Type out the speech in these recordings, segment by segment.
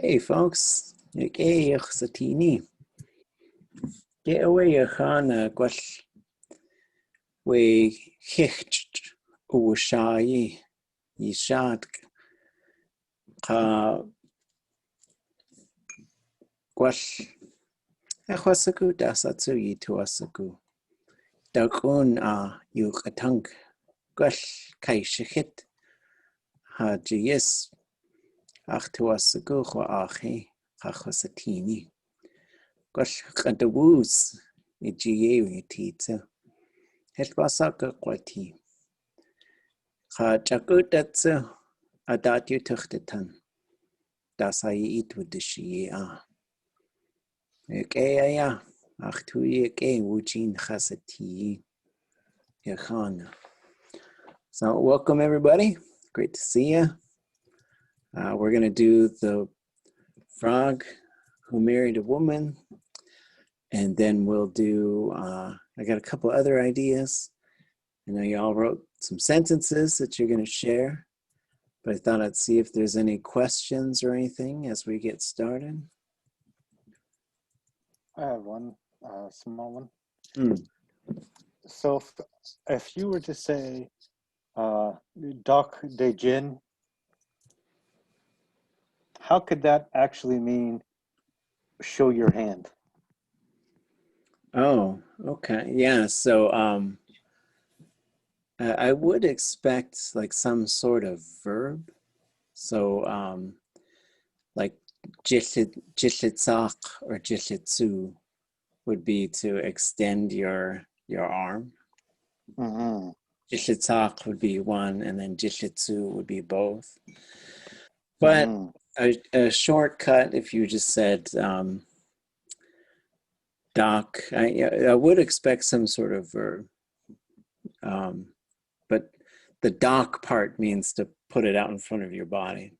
Hey folks, Xíxchʼ. Get away your Hana Gwell we Xíxchʼ Aawasháayi Sháatkʼ Gwell Aawasháayi dasatsu tuasaku Dagun ʼatánk Gwell Xíxchʼ Yées tuasaku ahi Aawasháayi Gwell Qadawus Tita Helpasaka Kwati Chakutatsu Adatyu Tuchtatan Dasai Itwudishia Ekaya Achtuye Wujin Hasati Yakhana. So welcome everybody. Great to see you. We're going to do the frog who married a woman, and then we'll do I got a couple other ideas. I know you all wrote some sentences that you're going to share, but I thought I'd see if there's any questions or anything as we get started. I have one small one. So if you were to say Doc de Jin, how could that actually mean show your hand? Oh, okay. Yeah, so I would expect like some sort of verb. So like Xíxchʼ or Xíxchʼ would be to extend your arm. Xíxchʼ would be one, and then Xíxchʼ would be both. But a shortcut, if you just said doc, I would expect some sort of verb. But the doc part means to put it out in front of your body.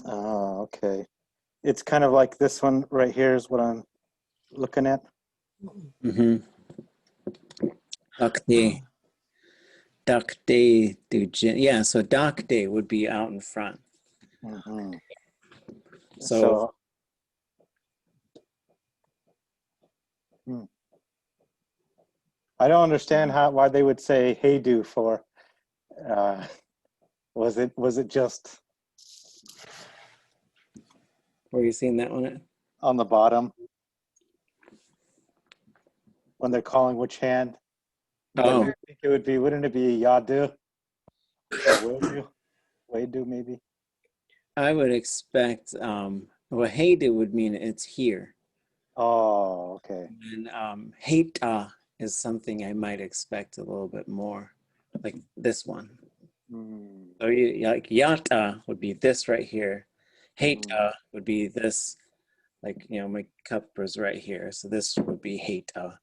Oh, okay. It's kind of like this one right here is what I'm looking at. Doc day, yeah, so doc day would be out in front. So I don't understand why they would say hey do for. Was it just? Where are you seeing that one at? On the bottom. When they're calling which hand. Oh. I think it would be, wouldn't it be yadu? Or way do maybe? I would expect, well, hey do would mean it's here. Oh, okay. And heita is something I might expect a little bit more, like this one. So like yata would be this right here. Heita would be this, like, you know, my cup is right here. So this would be heita.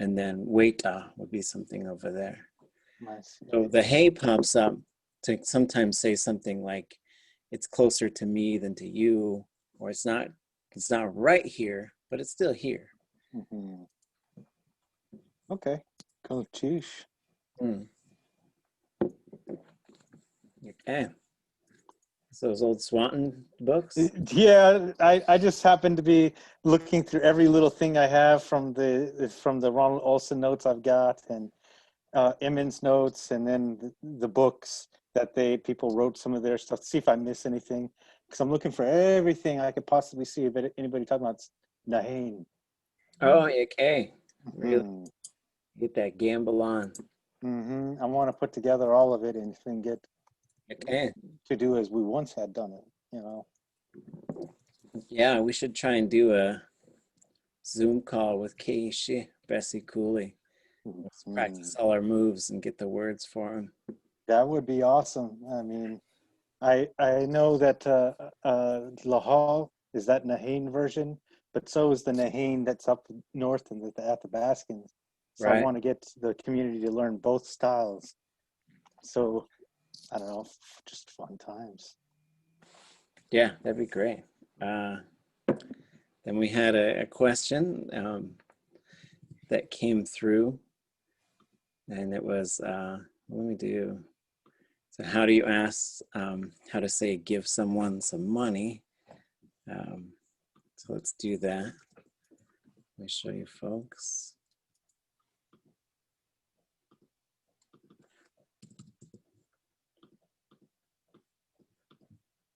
And then waita would be something over there. Nice. So the hey pops up to sometimes say something like, it's closer to me than to you, or it's not right here, but it's still here. Okay, cool. Cheesh. Okay. So those old Swanton books? Yeah, I just happened to be looking through every little thing I have from the Ronald Olson notes I've got, and Emmons notes, and then the books that people wrote some of their stuff to see if I miss anything, because I'm looking for everything I could possibly see if anybody talking about Nahain. Oh, okay. Really get that gamble on. I want to put together all of it and get to do as we once had done it, you know. Yeah, we should try and do a Zoom call with Xíxchʼ, Bessie Cooley. Let's practice all our moves and get the words for him. That would be awesome. I mean, I know that Lahal is that Nahain version, but so is the Nahain that's up north in the Athabascans. So right. I want to get the community to learn both styles. So I don't know, just fun times. Yeah, that'd be great. Then we had a question that came through, and it was, let me do, so how do you ask how to say give someone some money? So let's do that. Let me show you folks.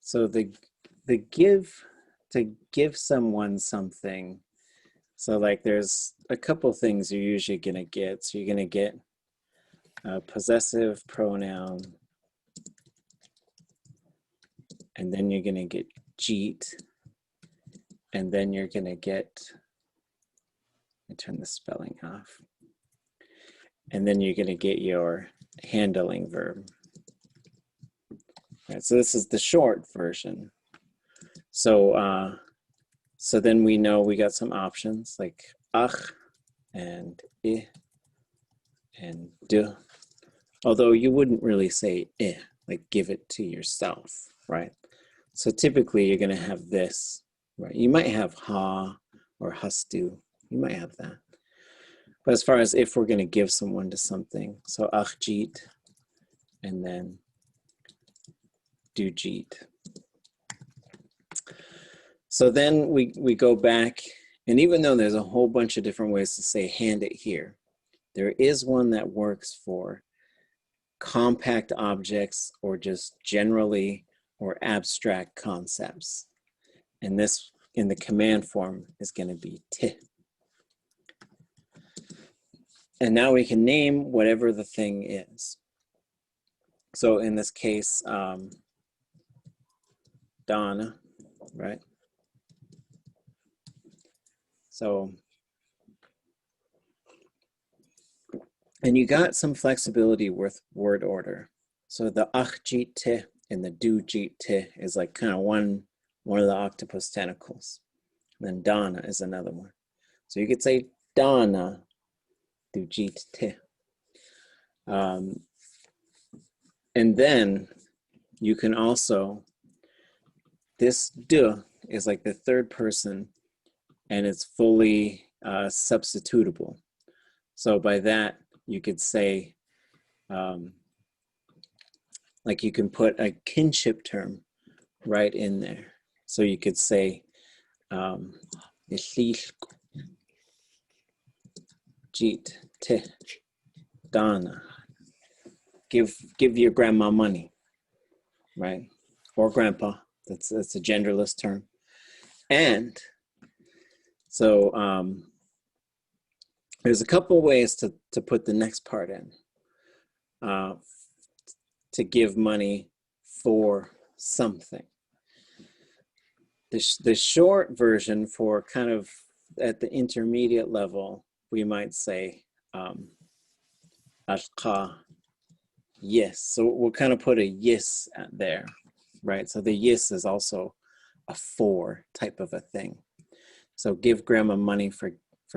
So the to give someone something. So like there's a couple things you're usually gonna get. So you're gonna get a possessive pronoun, and then you're gonna get ʼatánk, and then you're gonna get, let me turn the spelling off. And then you're gonna get your handling verb. All right, so this is the short version. So so then we know we got some options like ach and I and de. Although you wouldn't really say I, like give it to yourself, right? So typically you're gonna have this, right? You might have ha or hastu, you might have that. But as far as if we're gonna give someone to something, so achjit and then dujit. So then we go back, and even though there's a whole bunch of different ways to say hand it here, there is one that works for compact objects or just generally or abstract concepts. And this in the command form is going to be t. And now we can name whatever the thing is. So in this case, Donna, right? So, and you got some flexibility with word order. So the achjit te and the dujit te is like kind of one of the octopus tentacles. And then Donna is another one. So you could say Donna dujit te. And then you can also, this du is like the third person and it's fully substitutable. So by that, you could say, like you can put a kinship term right in there. So you could say, Xíxchʼ, Jit, te, Donna. Give your grandma money, right? Or grandpa. That's a genderless term. And so there's a couple ways to put the next part in. To give money for something. The short version for kind of at the intermediate level, we might say ʼatánk, yes. So we'll kind of put a yes there, right? So the yes is also a for type of a thing. So give grandma money for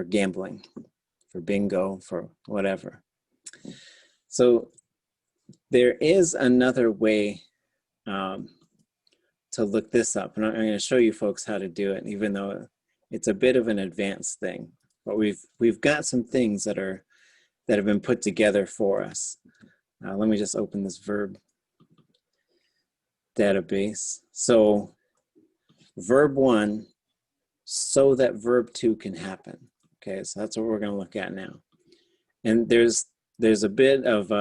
gambling, for bingo, for whatever. So there is another way to look this up, and I'm going to show you folks how to do it, even though it's a bit of an advanced thing. But we've got some things that have been put together for us. Let me just open this verb database. So verb 1, so that verb 2 can happen. Okay, so that's what we're going to look at now. And there's a bit of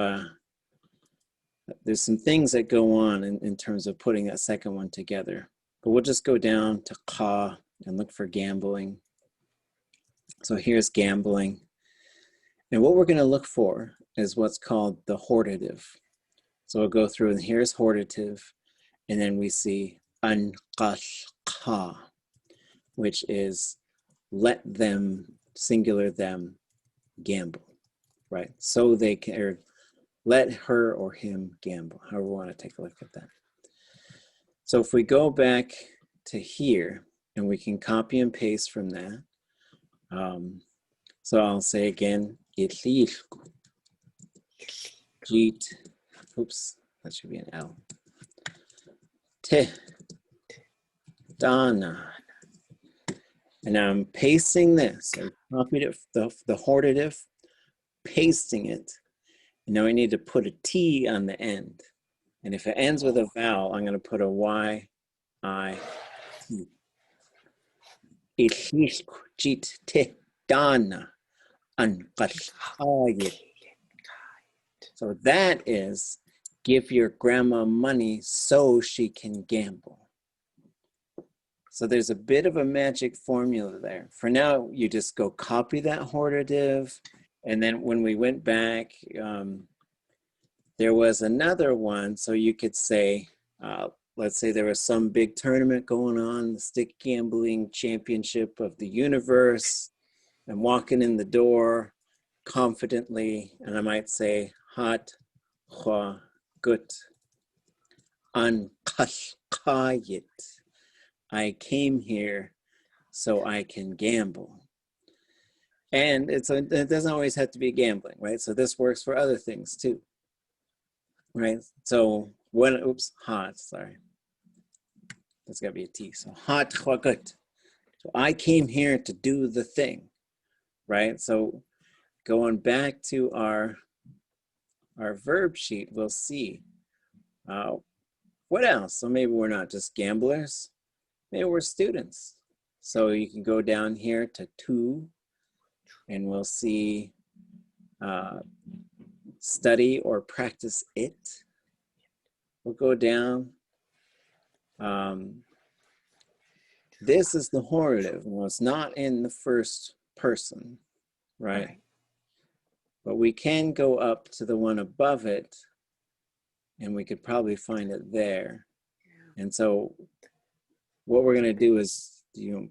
there's some things that go on in terms of putting that second one together. But we'll just go down to ʼka and look for gambling. So here's gambling. And what we're going to look for is what's called the hortative. So we'll go through, and here's hortative. And then we see ʼanqashqa, which is let them, singular them, gamble, right? So they can, or let her or him gamble, however we want to take a look at that. So if we go back to here, and we can copy and paste from that. So I'll say again, Xíxchʼ, Jit, oops, that should be an L. Te, Donna. And now I'm pasting this. I copied it, the hortative, pasting it. And now I need to put a T on the end. And if it ends with a vowel, I'm going to put a Y, I, T. Xíxchʼ dana Untitled. So that is, give your grandma money so she can gamble. So there's a bit of a magic formula there. For now, you just go copy that hortative. And then when we went back, there was another one. So you could say, let's say there was some big tournament going on, the stick gambling championship of the universe. I'm walking in the door confidently, and I might say, hat, hwa, gut, ʼatánk. I came here so I can gamble. And it doesn't always have to be gambling, right? So this works for other things too, right? So sorry. That's gotta be a T. So hat, hwa, gut. So I came here to do the thing, right? So going back to our verb sheet, we'll see what else. So maybe we're not just gamblers, maybe we're students. So you can go down here to to, and we'll see study or practice it. We'll go down. This is the hortative. Well, it's not in the first person, right? But we can go up to the one above it, and we could probably find it there. And so what we're gonna do is,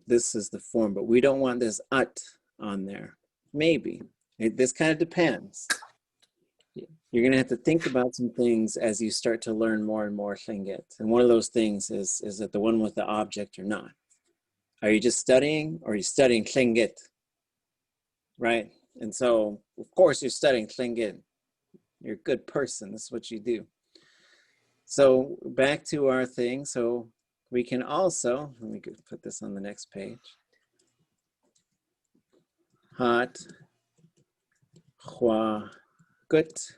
this is the form, but we don't want this at on there. Maybe. This kind of depends. You're gonna have to think about some things as you start to learn more and more Tlingit. And one of those things is it the one with the object or not? Are you just studying, or are you studying Tlingit? Right? And so, of course, you're studying Tlingit. You're a good person. That's what you do. So back to our thing. So we can also, let me put this on the next page. Hat, hwa, gut.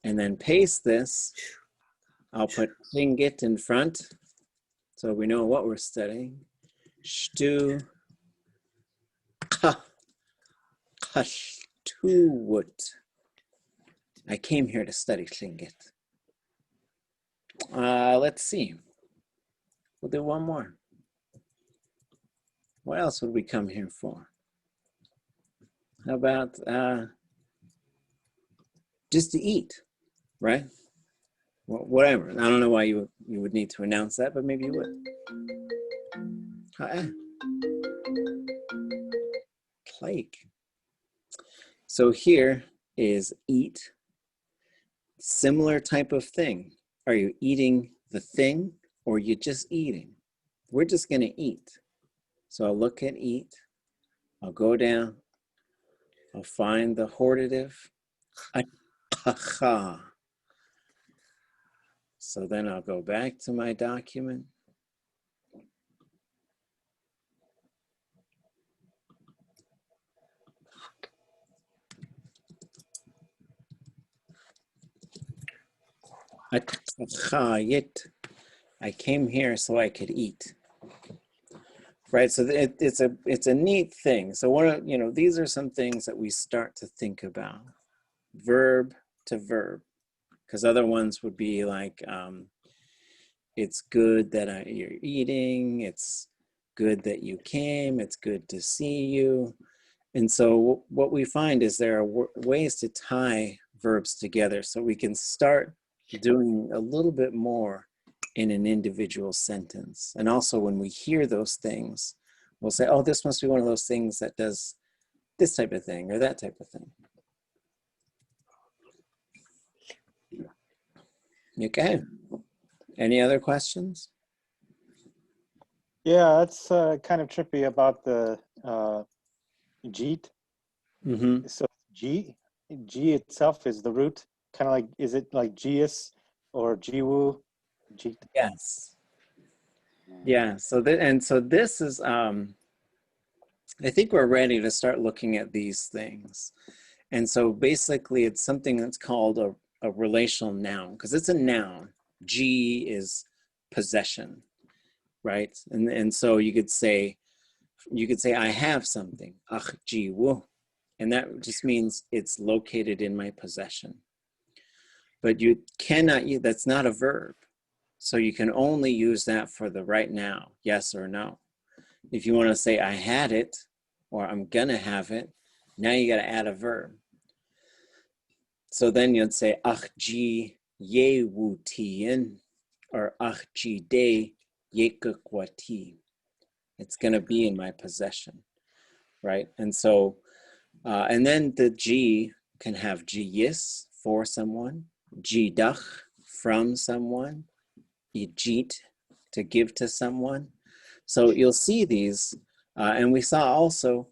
And then paste this. I'll put Tlingit in front, so we know what we're studying. Shtu, ka, kashtuwut. I came here to study Tlingit. Let's see. We'll do one more. What else would we come here for? How about just to eat, right? Well, whatever. I don't know why you would need to announce that, but maybe you would. Like. So here is eat. Similar type of thing. Are you eating the thing, or are you just eating? We're just going to eat. So I'll look at eat. I'll go down. I'll find the hortative. So then I'll go back to my document. I came here so I could eat. Right, so it's a neat thing. So these are some things that we start to think about. Verb to verb, because other ones would be like, it's good that you're eating. It's good that you came. It's good to see you. And so what we find is there are ways to tie verbs together, so we can start doing a little bit more in an individual sentence. And also when we hear those things, we'll say, oh, this must be one of those things that does this type of thing or that type of thing. Okay. Any other questions? Yeah, that's kind of trippy about the jeet. Mm-hmm. So G itself is the root, kind of like, is it like Yées or Jiwu? Jeet. Yes. Yeah. So this is I think we're ready to start looking at these things. And so basically it's something that's called a relational noun, because it's a noun. G is possession, right? And so you could say You could say, I have something, ʼatánk jiwo, and that just means it's located in my possession. But you cannot, that's not a verb. So you can only use that for the right now, yes or no. If you want to say, I had it, or I'm gonna have it, now you got to add a verb. So then you'd say, ʼatánk ji ye wu tiyin, or ʼatánk ji de ye kwati. It's going to be in my possession, right? And so, and then the G can have Yées for someone, Jdach from someone, Ijit to give to someone. So you'll see these, and we saw also,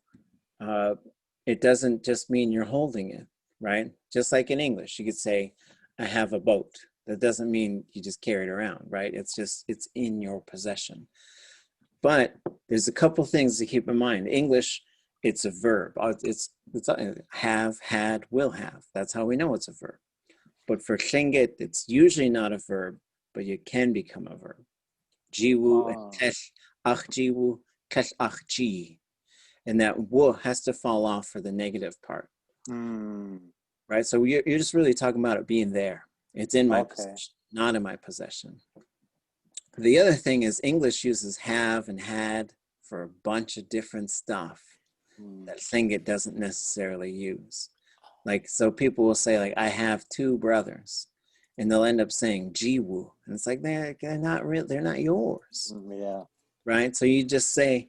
it doesn't just mean you're holding it, right? Just like in English, you could say, I have a boat. That doesn't mean you just carry it around, right? It's just, it's in your possession. But there's a couple things to keep in mind. English, it's a verb. It's have, had, will have. That's how we know it's a verb. But for Tlingit, it's usually not a verb, but it can become a verb. Jiwu and kesh ach jiwu, kesh ach ji. And that wu has to fall off for the negative part. Right? So you're just really talking about it being there. It's in my possession, not in my possession. The other thing is English uses have and had for a bunch of different stuff that Tlingit doesn't necessarily use. Like, so people will say, like, I have 2 brothers, and they'll end up saying jiwu, and it's like they're not real, they're not yours. Yeah. Right? So you just say,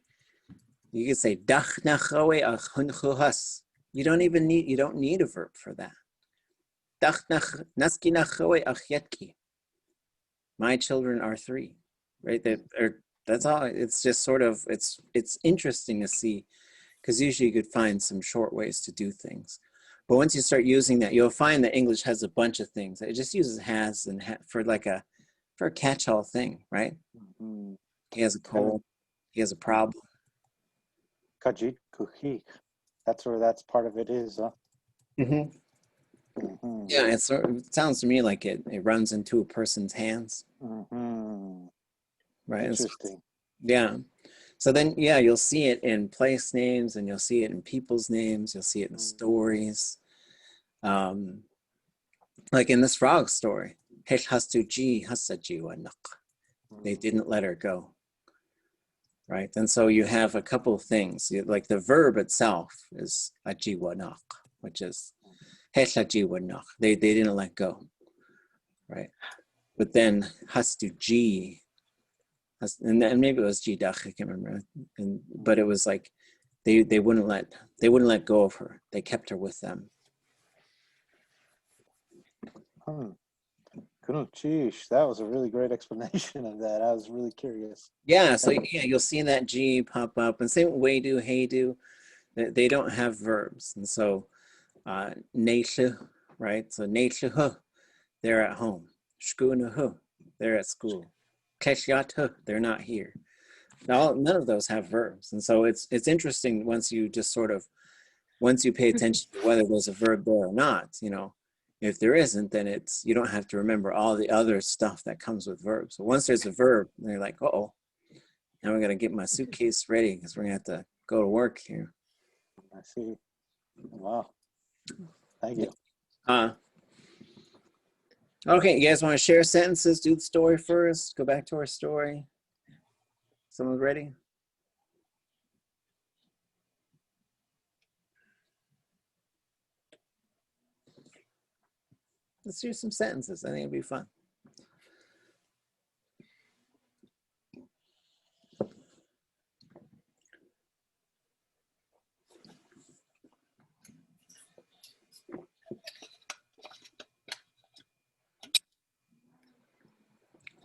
you could say dach nachawe ach hunchuhas. You don't need a verb for that. Dach naski nachawe ach yetki. My children are 3, right? That's all. It's just sort of, it's interesting to see, because usually you could find some short ways to do things. But once you start using that, you'll find that English has a bunch of things. It just uses has and for a catch-all thing, right? He has a cold. He has a problem. Kajit kuhik. That's where that's part of it is, huh? Yeah, it sounds to me like it runs into a person's hands. Right. Interesting. Yeah. So then, yeah, you'll see it in place names, and you'll see it in people's names. You'll see it in stories. Like in this frog story, they didn't let her go. Right. And so you have a couple of things. Like the verb itself is ajiwanak, which is they didn't let go. Right. But then hastu ji, and maybe it was jidach, I can't remember. But it was like they wouldn't let go of her. They kept her with them. Geez, that was a really great explanation of that. I was really curious. Yeah, so yeah, you'll see that G pop up, and same way do, hey do, they don't have verbs, and so neishu, right? So neishu, they're at home. Shkunuhu, they're at school. Keshyatu, they're not here. Now, none of those have verbs, and so it's interesting once you pay attention to whether there's a verb there or not. You know, if there isn't, then you don't have to remember all the other stuff that comes with verbs. So once there's a verb, they're like, uh-oh, now we got to get my suitcase ready because we're going to have to go to work here. I see. Wow. Thank you. Okay, you guys want to share sentences? Do the story first. Go back to our story. Someone ready? Let's do some sentences. I think it'll be fun.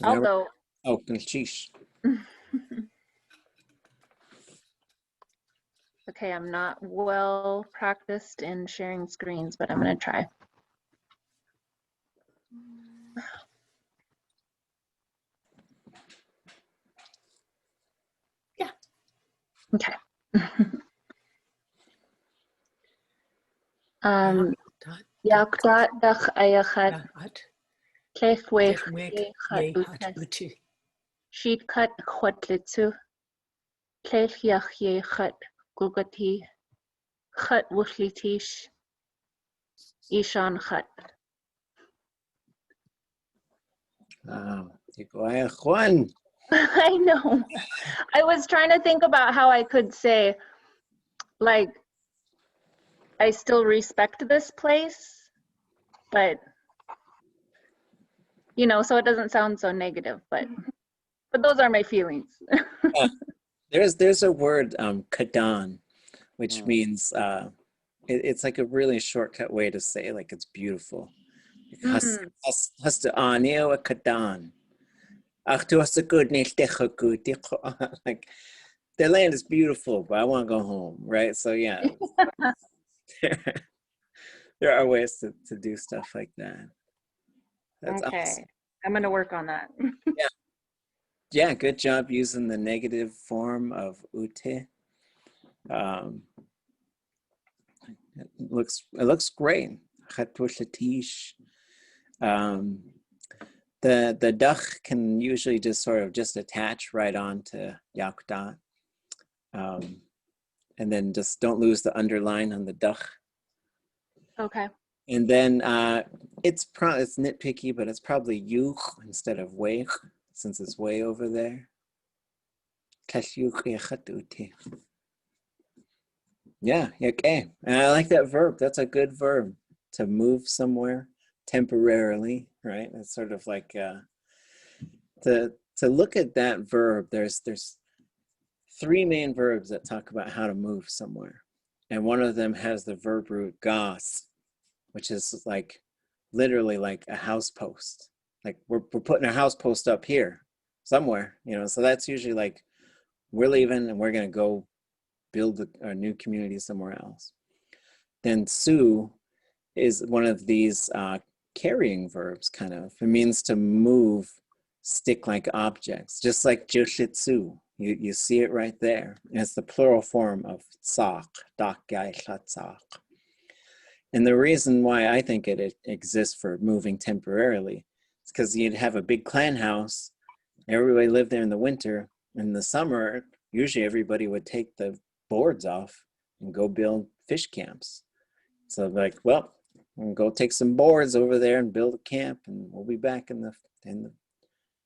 I'll go. Oh, Xíxchʼ. Okay, I'm not well practiced in sharing screens, but I'm going to try. Yeah. Okay. Yakdat dak ayachat kefwech Xíxchʼ kwatlitu Tlilliachye gugati chut wushlitish ishan chut. Juan. I know. I was trying to think about how I could say, like, I still respect this place, but you know, so it doesn't sound so negative, but those are my feelings. There's a word, kadan, which means it's like a really shortcut way to say like it's beautiful. Hast du Ane or kadan? Ach, du hast good like the land is beautiful, but I want to go home, right? So yeah, there are ways to do stuff like that. That's Okay, awesome. I'm gonna work on that. Yeah, good job using the negative form of ute. It looks great. The dach can usually just sort of just attach right onto yakda. And then just don't lose the underline on the dach. Okay. And then it's nitpicky, but it's probably yuch instead of way, since it's way over there. Yeah, okay. And I like that verb. That's a good verb, to move somewhere temporarily, right? It's sort of like to look at that verb. There's three main verbs that talk about how to move somewhere, and one of them has the verb root gas, which is like literally like a house post. Like we're putting a house post up here somewhere, you know. So that's usually like we're leaving and we're gonna go build a new community somewhere else. Then su is one of these carrying verbs, kind of. It means to move stick-like objects, just like joshitsu. You see it right there. And it's the plural form of ʼatánk, ʼatánk. And the reason why I think it exists for moving temporarily is because you'd have a big clan house, everybody lived there in the winter. In the summer, usually everybody would take the boards off and go build fish camps. So like, well, we'll go take some boards over there and build a camp, and we'll be back in the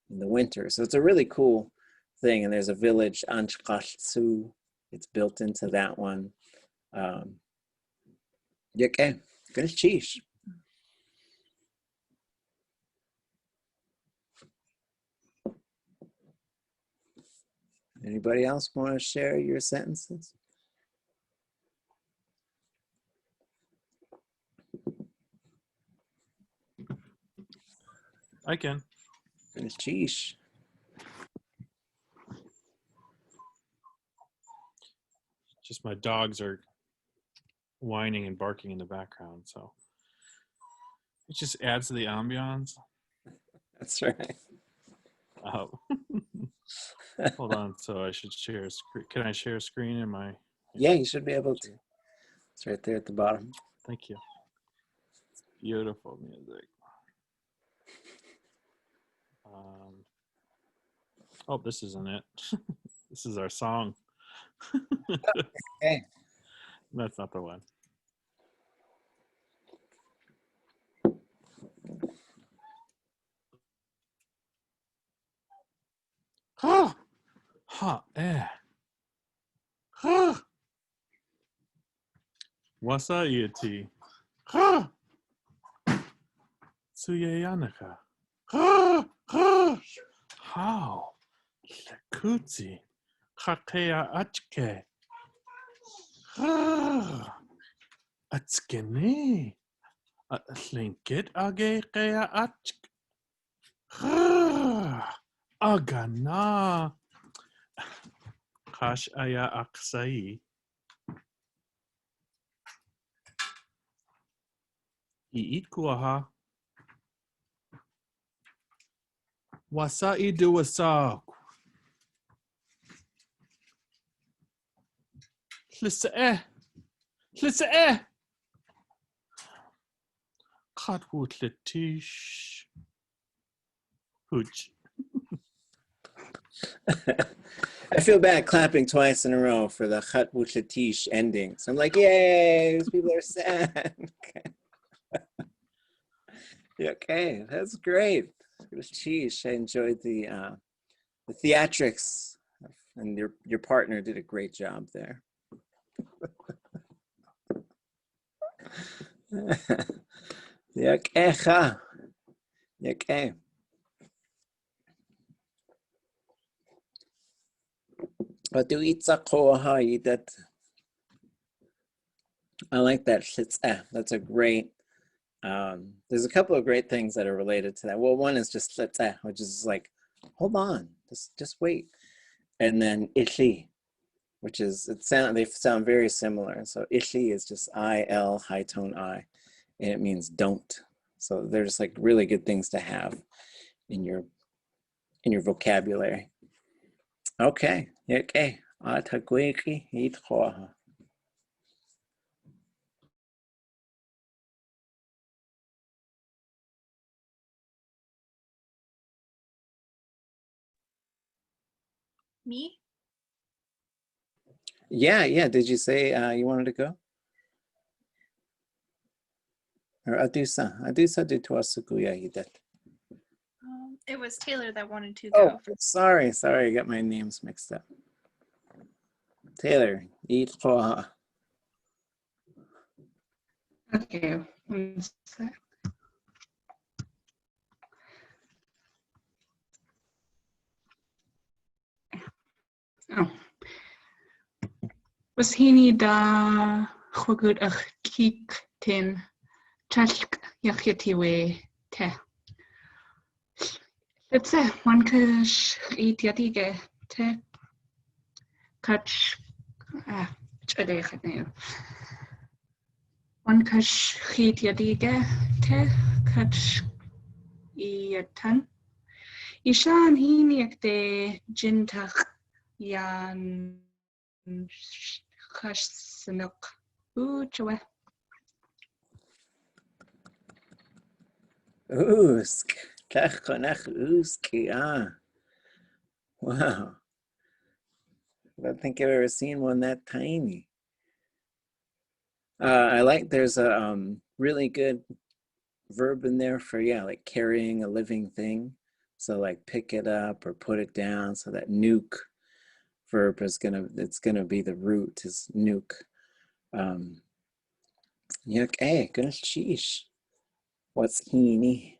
winter. So it's a really cool thing. And there's a village, Xíxchʼ. It's built into that one. Okay, finish cheese. Anybody else want to share your sentences? I can. Finish cheese. Just my dogs are whining and barking in the background, so it just adds to the ambiance. That's right. Hold on, so I should share a screen. Can I share a screen in my? Yeah, you should be able to. It's right there at the bottom. Thank you. It's beautiful music. Oh, this isn't it. This is our song. Okay. That's not the one. Ha! Ha! Ha! Aawasháayi. Ha! Tsuyayanaka. Ha! Ha! How? Lekutsi. ʼatánk. Ha! Atskene. Tlingit ʼatánk. Ha! Agana. Aawasháayi. Iikuaha. Wasai duwasak. Lisa Lisa Katwood Letish Hooch. I feel bad clapping twice in a row for the Chat Wuchatish ending. So I'm like, yay, these people are sad. Okay, that's great. Sheesh, I enjoyed the theatrics, and your partner did a great job there. Okay. Okay. But do Xíxchʼ that. I like that. Xíxchʼ. That's a great. There's a couple of great things that are related to that. Well, one is just Xíxchʼ, which is like, hold on, just wait, and then Ixí, which is they sound very similar. So Ixí is just I-L, high tone I, and it means don't. So they're just like really good things to have in your vocabulary. Okay. Okay. ʼatánk ʼitch'ha. Me? Yeah. Did you say you wanted to go? Or Adusa did tuasukuya. It was Taylor that wanted to go. Oh, sorry, I got my names mixed up. Taylor, ʼitch'ha. Okay, one sec. Oh. Was hini da chwagwyd ych cig tin Sháatkʼ yachitiwe te. Let's say one kush eat yadige te catch chade khatne. One kush eat yadige te catch ʼatánk. Ishan hini ekte jintach yan Xíxchʼ. Uchawe. Usk. Kachkonach uski. Wow. I don't think I've ever seen one that tiny. I like there's a really good verb in there for like carrying a living thing. So like pick it up or put it down. So that nuke verb is gonna be the root is nuke. Okay, good sheesh. What's heeny?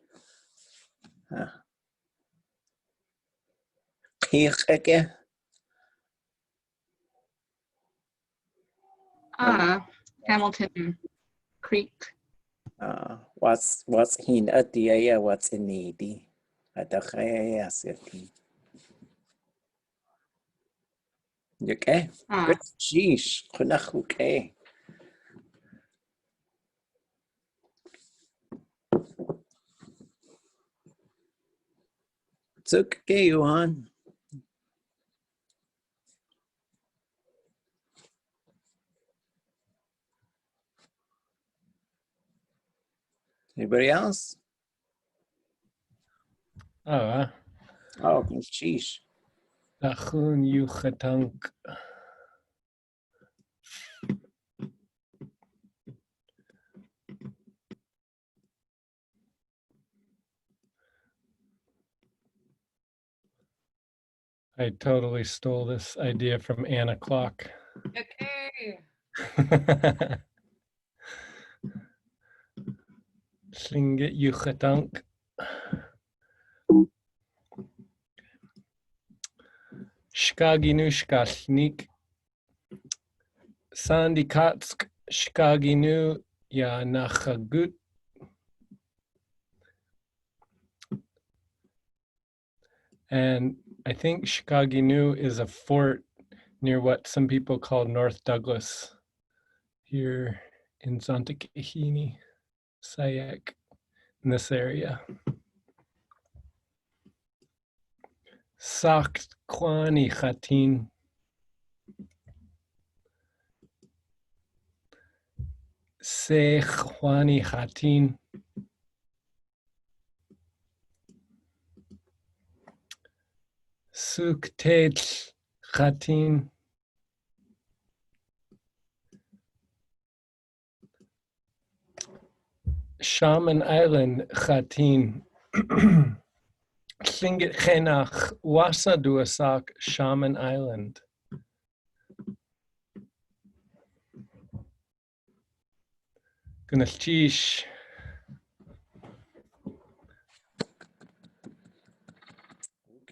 Xíxchʼ. Hamilton Creek. What's heen atia? What's in needy? Adachaya sifty. Okay. Good sheesh. Kunach okay. It's okay, Johan. Anybody else? Oh, Sheesh. Achun ʼatánk. I totally stole this idea from Anna Clock. Okay. Tlingit ʼatánk. Shkaginu shkalnik. Sandikatsk shkaginu ya nachagut. And I think Shkaginu is a fort near what some people call North Douglas here in Xíxchʼ, Sháatkʼ, in this area. Sháatkʼ chatin. Xíxchʼ chatin. Sháatkʼ ʼatánk. Shaman Island, ʼatánk. Tlingit chenach wasa duasak Shaman Island. Xíxchʼ.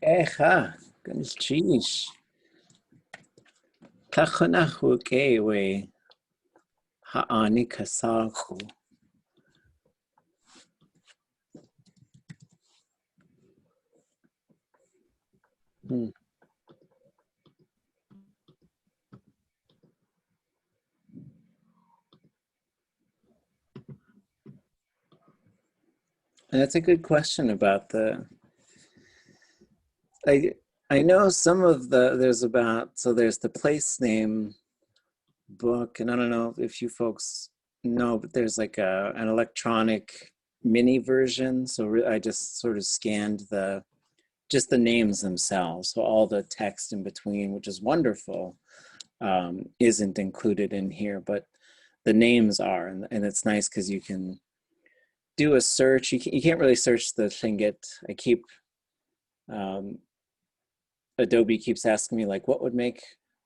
Okay, Xíxchʼ. Kachanahu kewe ha'ani kasaku. And that's a good question about the. I know some of there's the place name book, and I don't know if you folks know, but there's like an electronic mini version. So I just sort of scanned just the names themselves. So all the text in between, which is wonderful, isn't included in here, but the names are, and it's nice because you can do a search. You can't really search the Tlingit. I keep, Adobe keeps asking me like, what would make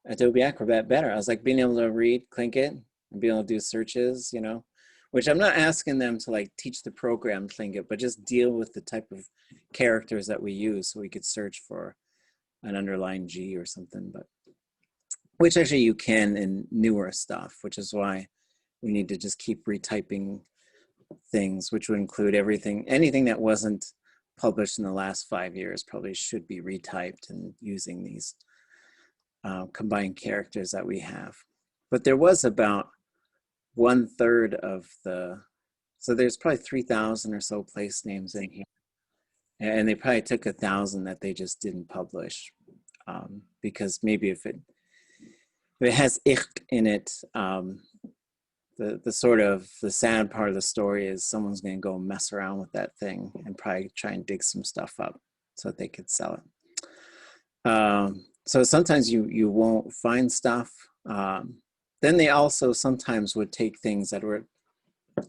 Adobe Acrobat better? I was like, being able to read Tlingit and being able to do searches, you know, which I'm not asking them to like teach the program Tlingit, but just deal with the type of characters that we use so we could search for an underlined G or something, but which actually you can in newer stuff, which is why we need to just keep retyping things, which would include anything that wasn't published in the last 5 years probably should be retyped and using these combined characters that we have. But there was about 1/3 of so there's probably 3,000 or so place names in here. And they probably took 1,000 that they just didn't publish because maybe if it has ʼxíxchʼ in it, the sort of the sad part of the story is someone's going to go mess around with that thing and probably try and dig some stuff up so that they could sell it. So sometimes you won't find stuff. Then they also sometimes would take things that were,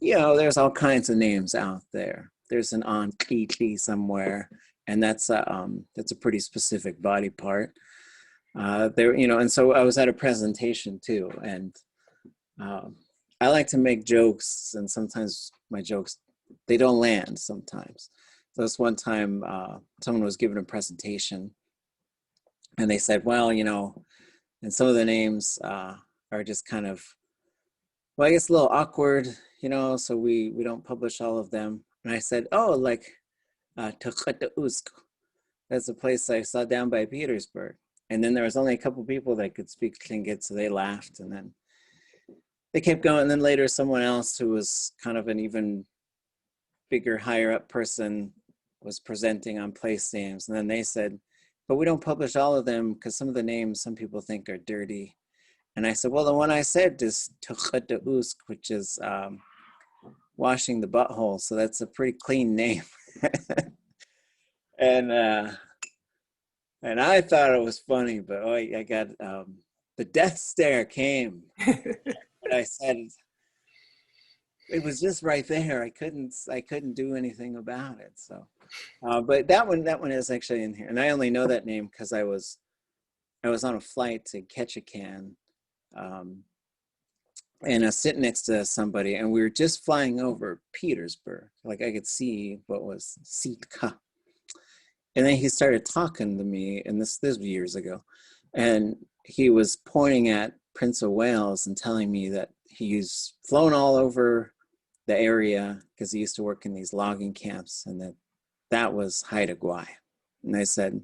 you know, there's all kinds of names out there. There's an ʼatánk somewhere, and that's a pretty specific body part. There, you know, and so I was at a presentation too, and I like to make jokes, and sometimes my jokes, they don't land sometimes. So this one time, someone was giving a presentation, and they said, well, you know, and some of the names are just kind of, well, I guess a little awkward, you know, so we don't publish all of them. And I said, oh, like Xíxchʼ. That's a place I saw down by Petersburg. And then there was only a couple people that could speak Tlingit, so they laughed, and then they kept going. And then later someone else who was kind of an even bigger, higher up person was presenting on place names. And then they said, but we don't publish all of them because some of the names some people think are dirty. And I said, well, the one I said is Xíxchʼ, which is washing the butthole. So that's a pretty clean name. And I thought it was funny, but oh, I got, the death stare came. But I said, it was just right there. I couldn't do anything about it. So, but that one is actually in here. And I only know that name because I was on a flight to Xíxchʼ, and I was sitting next to somebody, and we were just flying over Petersburg. Like I could see what was Sháatkʼ. And then he started talking to me, and this was years ago, and he was pointing at Prince of Wales and telling me that he's flown all over the area because he used to work in these logging camps, and that was Haida Gwaii. And I said,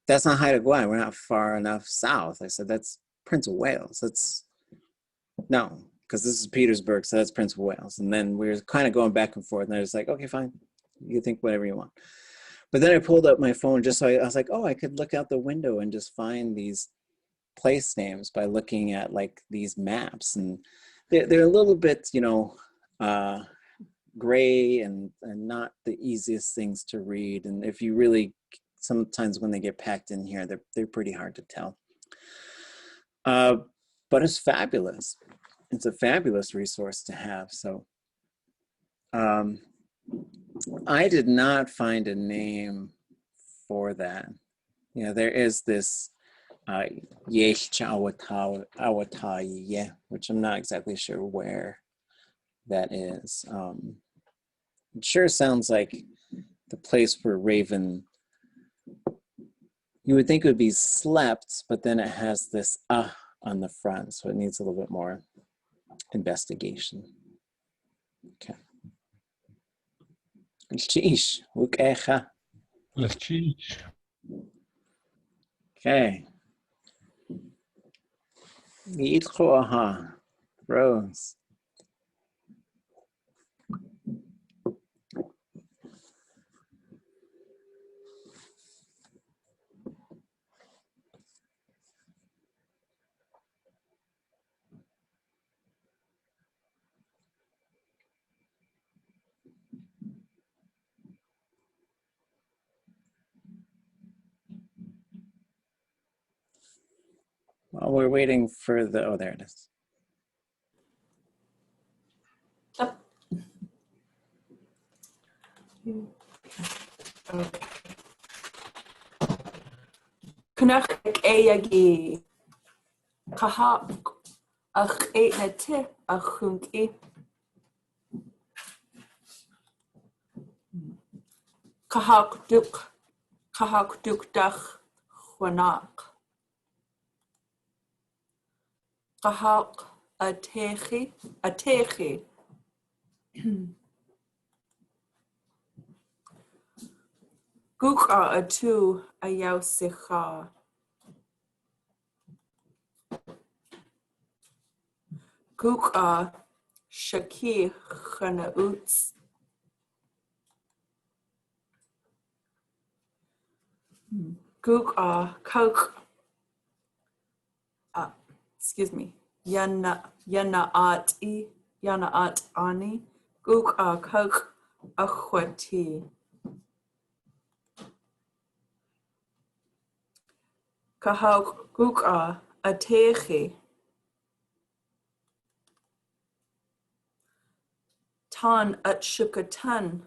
that's not Haida Gwaii. We're not far enough south. I said, that's Prince of Wales. No, because this is Petersburg, so that's Prince of Wales. And then we were kind of going back and forth, and I was like, okay, fine. You think whatever you want. But then I pulled up my phone just so I was like, oh, I could look out the window and just find these place names by looking at like these maps. And they're a little bit, you know, gray and not the easiest things to read. And if you really sometimes when they get packed in here, they're pretty hard to tell. But it's fabulous. It's a fabulous resource to have. So I did not find a name for that. You know, there is this Xíxchʼ Aawasháayi, which I'm not exactly sure where that is. It sure sounds like the place where Raven, you would think it would be slept, but then it has this on the front, so it needs a little bit more investigation. Okay. Xíxchʼ, ukecha. Xíxchʼ. Okay. Yitchoaha, Rose. While we're waiting for the, oh, there it is. Cnach éagi Kahak ach na te a chunki. Kahak duk dach chwanak. Kahak a techi. Guk a tu a yau sicha. Guk a shaki chana uts. Guk a kauk. Excuse me. Yana at ani. Guk a kauk a chwati. Kahak guk a techi. Tan at shukatan.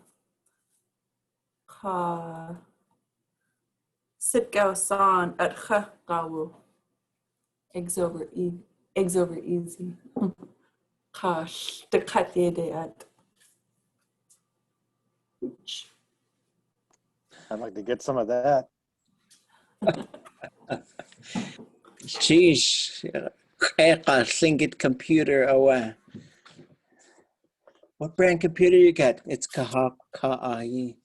Ka sitgau san at chagawu. Eggs over easy. Ka shtakatede at. I'd like to get some of that. Xíxchʼ, Tlingit computer away. What brand computer you got? It's Aawasháayi.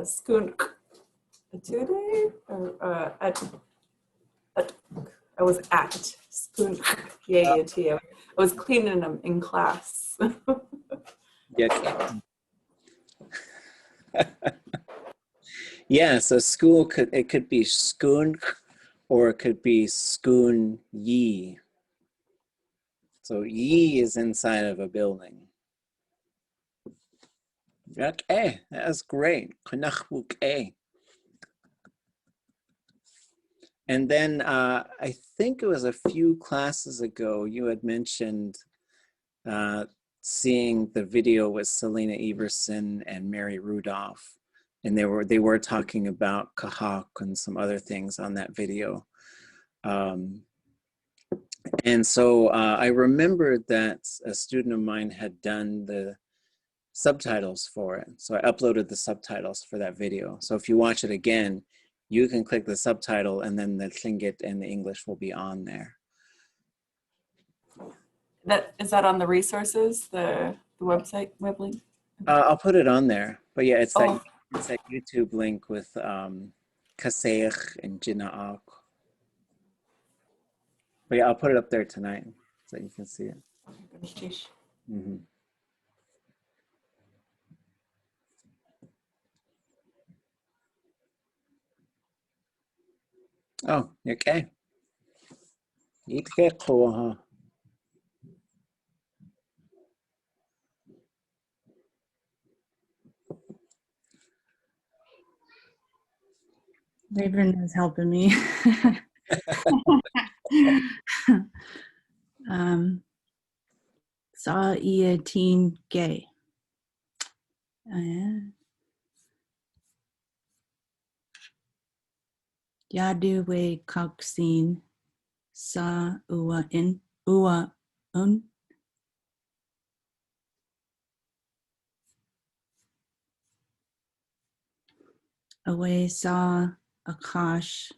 Skunk today I was at skunk I was cleaning them in class. Yeah. Yeah, so school could be skunk or it could be skoon yi. So yi is inside of a building. Okay, that's great. And then I think it was a few classes ago you had mentioned seeing the video with Selena Everson and Mary Rudolph, and they were talking about kahak and some other things on that video. And so I remembered that a student of mine had done the subtitles for it. So I uploaded the subtitles for that video. So if you watch it again, you can click the subtitle and then the Tlingit and the English will be on there. Is that on the resources, the website web link? I'll put it on there. But yeah, it's that YouTube link with Xíxchʼ and Jinaak. But yeah, I'll put it up there tonight so you can see it. Mm-hmm. Oh, okay. Yitchoaha. Raven is helping me. Sa ia teen gay. Yadu we kaksin sa ua un. Away sa Akash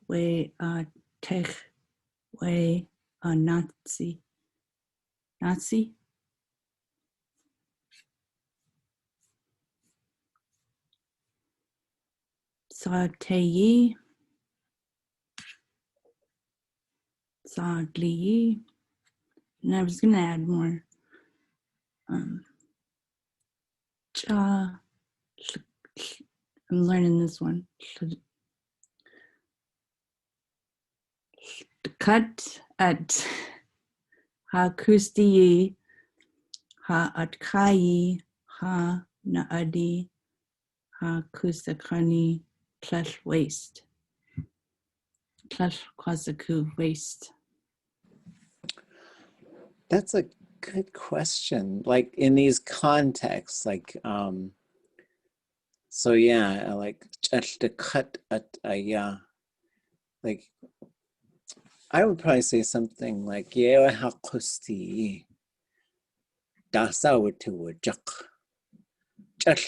we tech we Nazi sa teyi sa gliyi. And I was gonna add more. I'm learning this one. Cut at ha kustiyi ha atkayi ha naadi ha kusakani plus waste plus kwasaku waste. That's a good question. Like in these contexts, like so yeah, like the cut at like I would probably say something like yeah hakusti dasawatu jak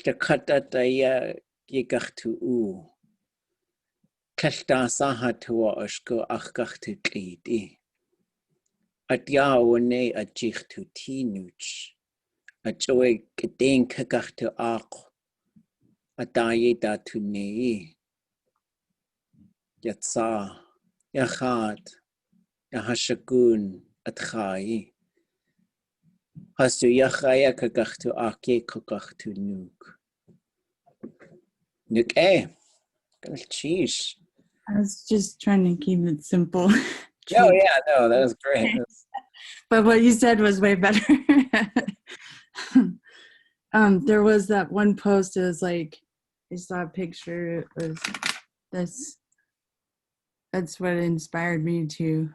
the cut at yigachtu u kasdasahatua ushko achgachtu klidi at yawane at jichtu tinuch at joy gedin kagachtu ak at daye datu nei yatsa yachat yahashakun at chai hastu yachaya kagachtu ake kagachtu nuk Sheesh. I was just trying to keep it simple. Oh yeah, no, that was great. But what you said was way better. There was that one post. It was like I saw a picture. It was this. That's what inspired me to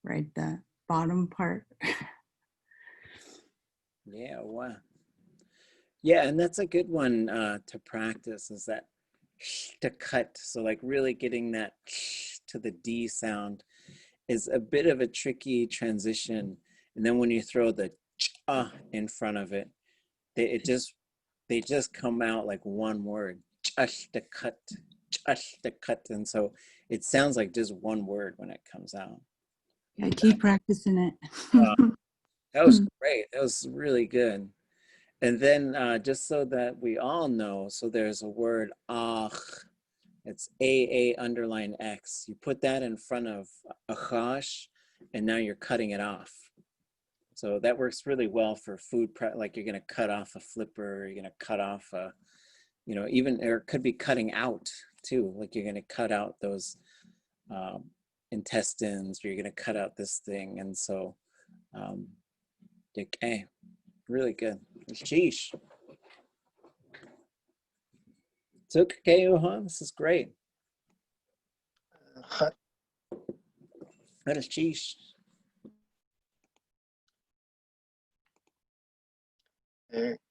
write the bottom part. Yeah, wow. Yeah, and that's a good one to practice. Is that to cut? So like really getting that to the D sound is a bit of a tricky transition. And then when you throw the in front of it, they just come out like one word. The cut. And so it sounds like just one word when it comes out. Yeah, keep practicing it. That was great. That was really good. And then just so that we all know, so there's a word ach. It's AA underline X. You put that in front of achash, and now you're cutting it off. So that works really well for food prep. Like you're going to cut off a flipper, you're going to cut off a, even, or it could be cutting out too. Like you're going to cut out those intestines, or you're going to cut out this thing. And so, okay, really good. Sheesh. It's okay, Johan. This is great. That is sheesh.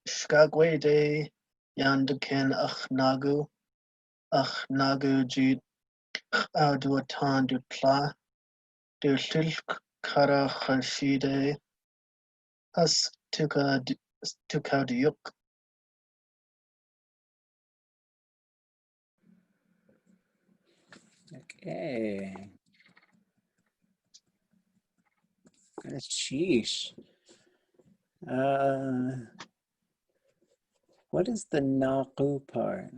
Skagwe de yanduken ach nagu jid duatan du pla du shilk kara khashide as tukadiuk. Okay. That's sheesh. What is the naku part?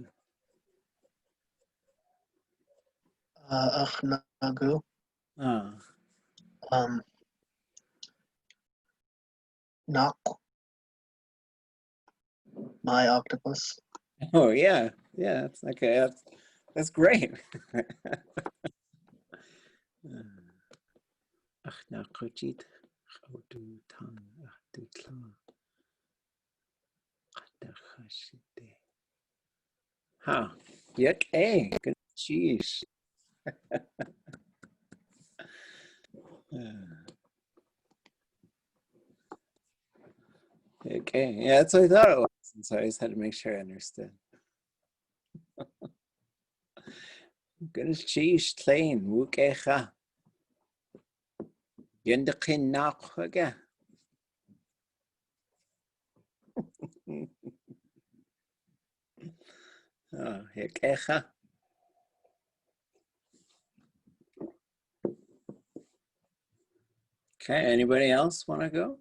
Ach nagu. Nak. My octopus. Oh yeah, yeah. That's okay. That's great. Ach nakujit, du tan, du tla, Huh. Yuck. Hey, good. Sheesh. Okay. Yeah, that's what I thought it was. And so I just had to make sure I understood. Good. Sheesh. Tlain. Wukecha. Yendakin nakhaga. Oh, yukecha. Okay, anybody else want to go?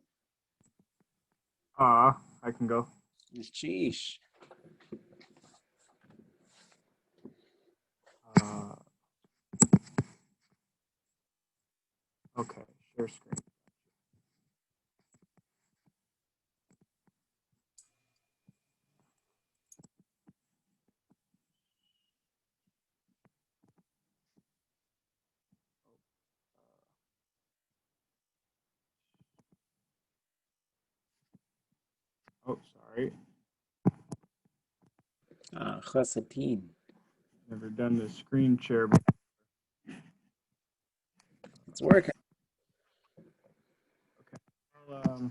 I can go. Sheesh. Okay, share screen. Oh, sorry. Chasatin. Never done the screen share before. It's working. Well,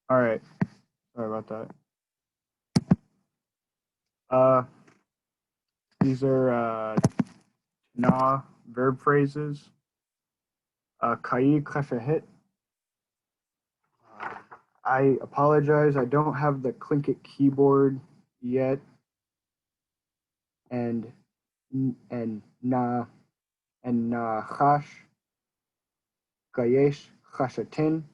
all right. Sorry about that. These are na verb phrases. Kai kashahit. I apologize. I don't have the Tlingit keyboard yet. And na chash. Gayesh chashatin.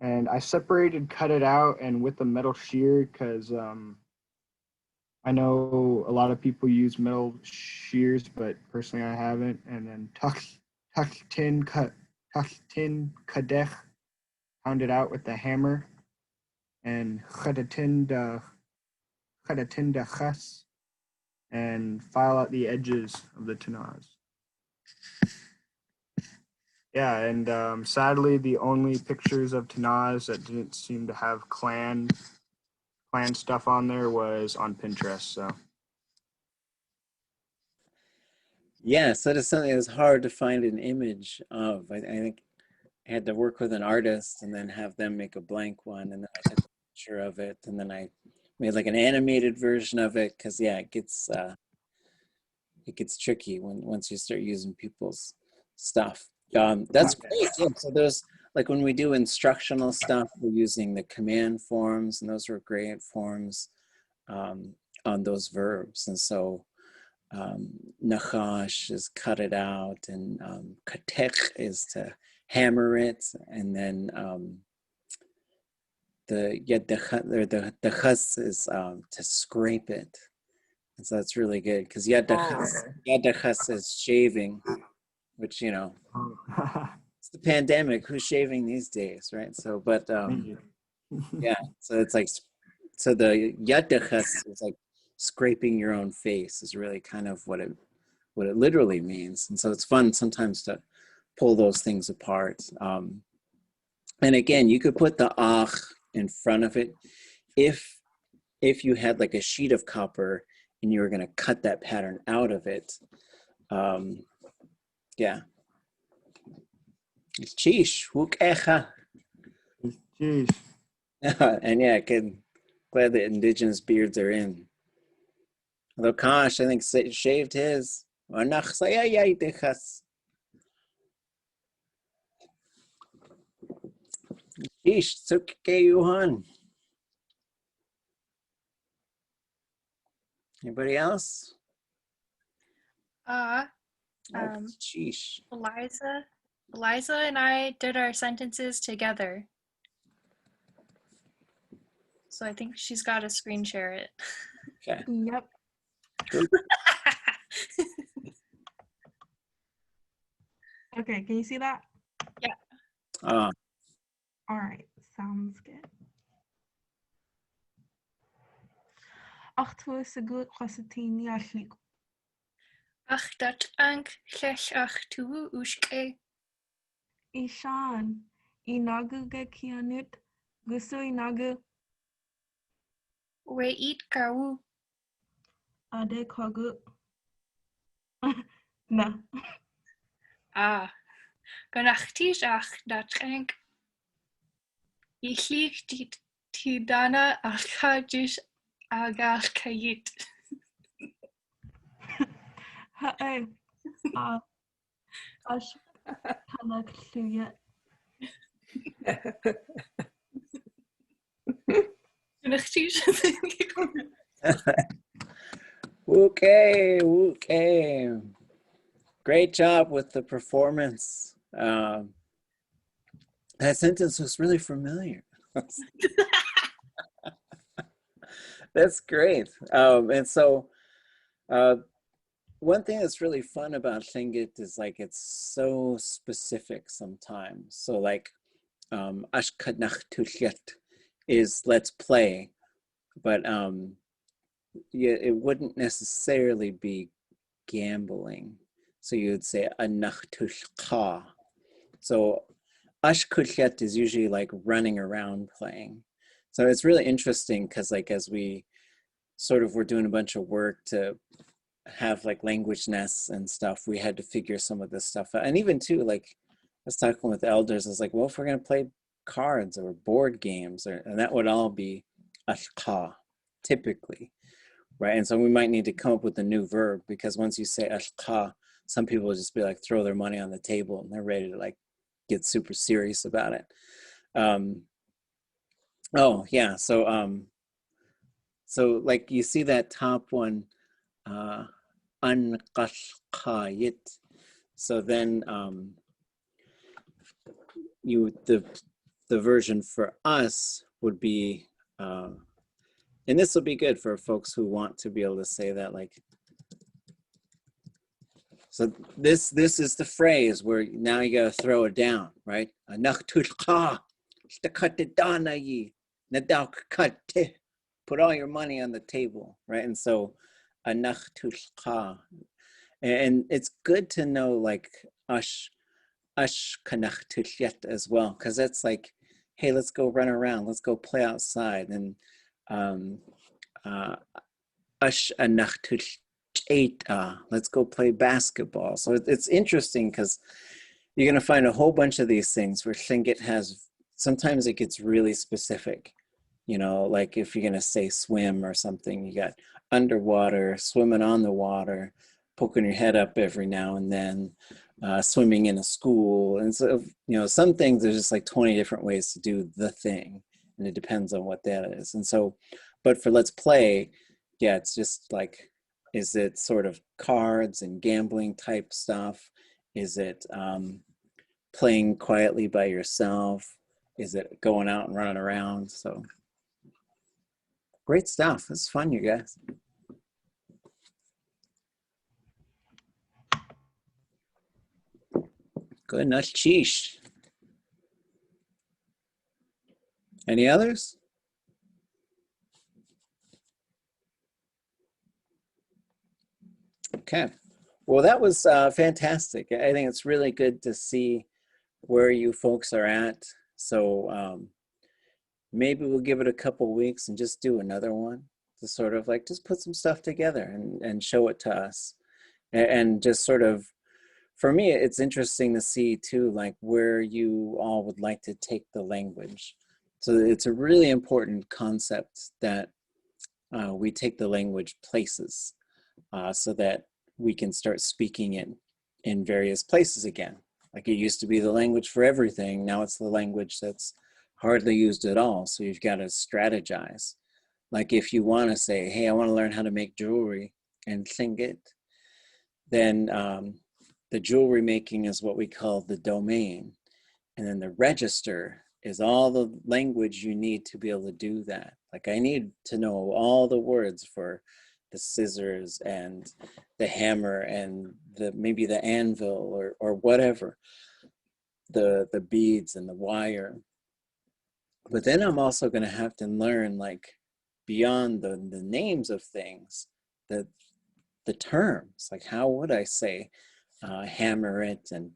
And I separated, cut it out, and with the metal shear because I know a lot of people use metal shears, but personally I haven't. And then tin kadech, pound it out with the hammer, and chadatin da chas, and file out the edges of the tanaz. Yeah, and sadly, the only pictures of tanaz that didn't seem to have clan stuff on there was on Pinterest. So Yeah, so it's something that's hard to find an image of. I think I had to work with an artist and then have them make a blank one, and then I took a picture of it, and then I made like an animated version of it because yeah, it gets tricky once you start using people's stuff. That's great. Yeah, so there's like when we do instructional stuff, we're using the command forms, and those are great forms on those verbs. And so nachash is cut it out, and katech is to hammer it, and then the chas is to scrape it. And so that's really good because yadachas is shaving, which, you know, it's the pandemic. Who's shaving these days, right? So, but yeah, so it's like, so the yadachas is like scraping your own face is really kind of what it literally means. And so it's fun sometimes to pull those things apart. And again, you could put the ach in front of it if you had like a sheet of copper and you were going to cut that pattern out of it. Yeah. Sheesh, wukecha. Sheesh. And yeah, glad the indigenous beards are in. Although Kash, I think, shaved his. Sheesh, tsukeyuhan. Anybody else? Sheesh. Eliza and I did our sentences together. So I think she's got to screen share it. Okay. Yep. Cool. Okay, can you see that? Yeah. All right, sounds good. Achtwe segur khasatini ashlik. Ach dat ʼatánk Xíxchʼ tuwu ushke. Ishan inagu gekianit gusu inagu. Wait kawu. Ade kogu. No. Ah. Ganachtish ach ʼatánk. Xíxchʼ tidana alchajish agalchayit. Hey. Ash Tlingit. Okay, okay. Great job with the performance. That sentence was really familiar. That's great. And so one thing that's really fun about Tlingit is like it's so specific sometimes. So like Ashkanach is let's play, but yeah, it wouldn't necessarily be gambling. So you would say anachtulcha. So ashkuchet is usually like running around playing. So it's really interesting because like as we sort of were doing a bunch of work to have like language nests and stuff, we had to figure some of this stuff out. And even too, like I was talking with elders, I was like, well, if we're gonna play cards or board games, and that would all be ashka, typically, right? And so we might need to come up with a new verb, because once you say ashka, some people will just be like, throw their money on the table and they're ready to like get super serious about it. Oh yeah, so like you see that top one, unqashqayit. So then the version for us would be, and this will be good for folks who want to be able to say that, like, so this is the phrase where now you gotta throw it down, right? Put all your money on the table, right? And so and it's good to know like ash kanach as well, because that's like, hey, let's go run around, let's go play outside. And ash let's go play basketball. So it's interesting because you're going to find a whole bunch of these things where Tlingit has, sometimes it gets really specific, you know, like if you're going to say swim or something, you got underwater, swimming on the water, poking your head up every now and then, swimming in a school. And so, you know, some things there's just like 20 different ways to do the thing, and it depends on what that is. And so, but for let's play, yeah, it's just like, is it sort of cards and gambling type stuff? Is it playing quietly by yourself? Is it going out and running around? So great stuff. It's fun, you guys. Good enough. Sheesh. Any others? Okay. Well, that was fantastic. I think it's really good to see where you folks are at. So maybe we'll give it a couple weeks and just do another one to sort of like just put some stuff together and show it to us. And just sort of, for me, it's interesting to see too, like where you all would like to take the language. So it's a really important concept that we take the language places so that we can start speaking it in various places again. Like it used to be the language for everything. Now it's the language that's hardly used at all. So you've got to strategize. Like if you want to say, hey, I want to learn how to make jewelry and Tlingit, then the jewelry making is what we call the domain. And then the register is all the language you need to be able to do that. Like I need to know all the words for the scissors and the hammer and maybe the anvil or whatever, the beads and the wire. But then I'm also going to have to learn, like, beyond the names of things, the terms. Like how would I say hammer it, and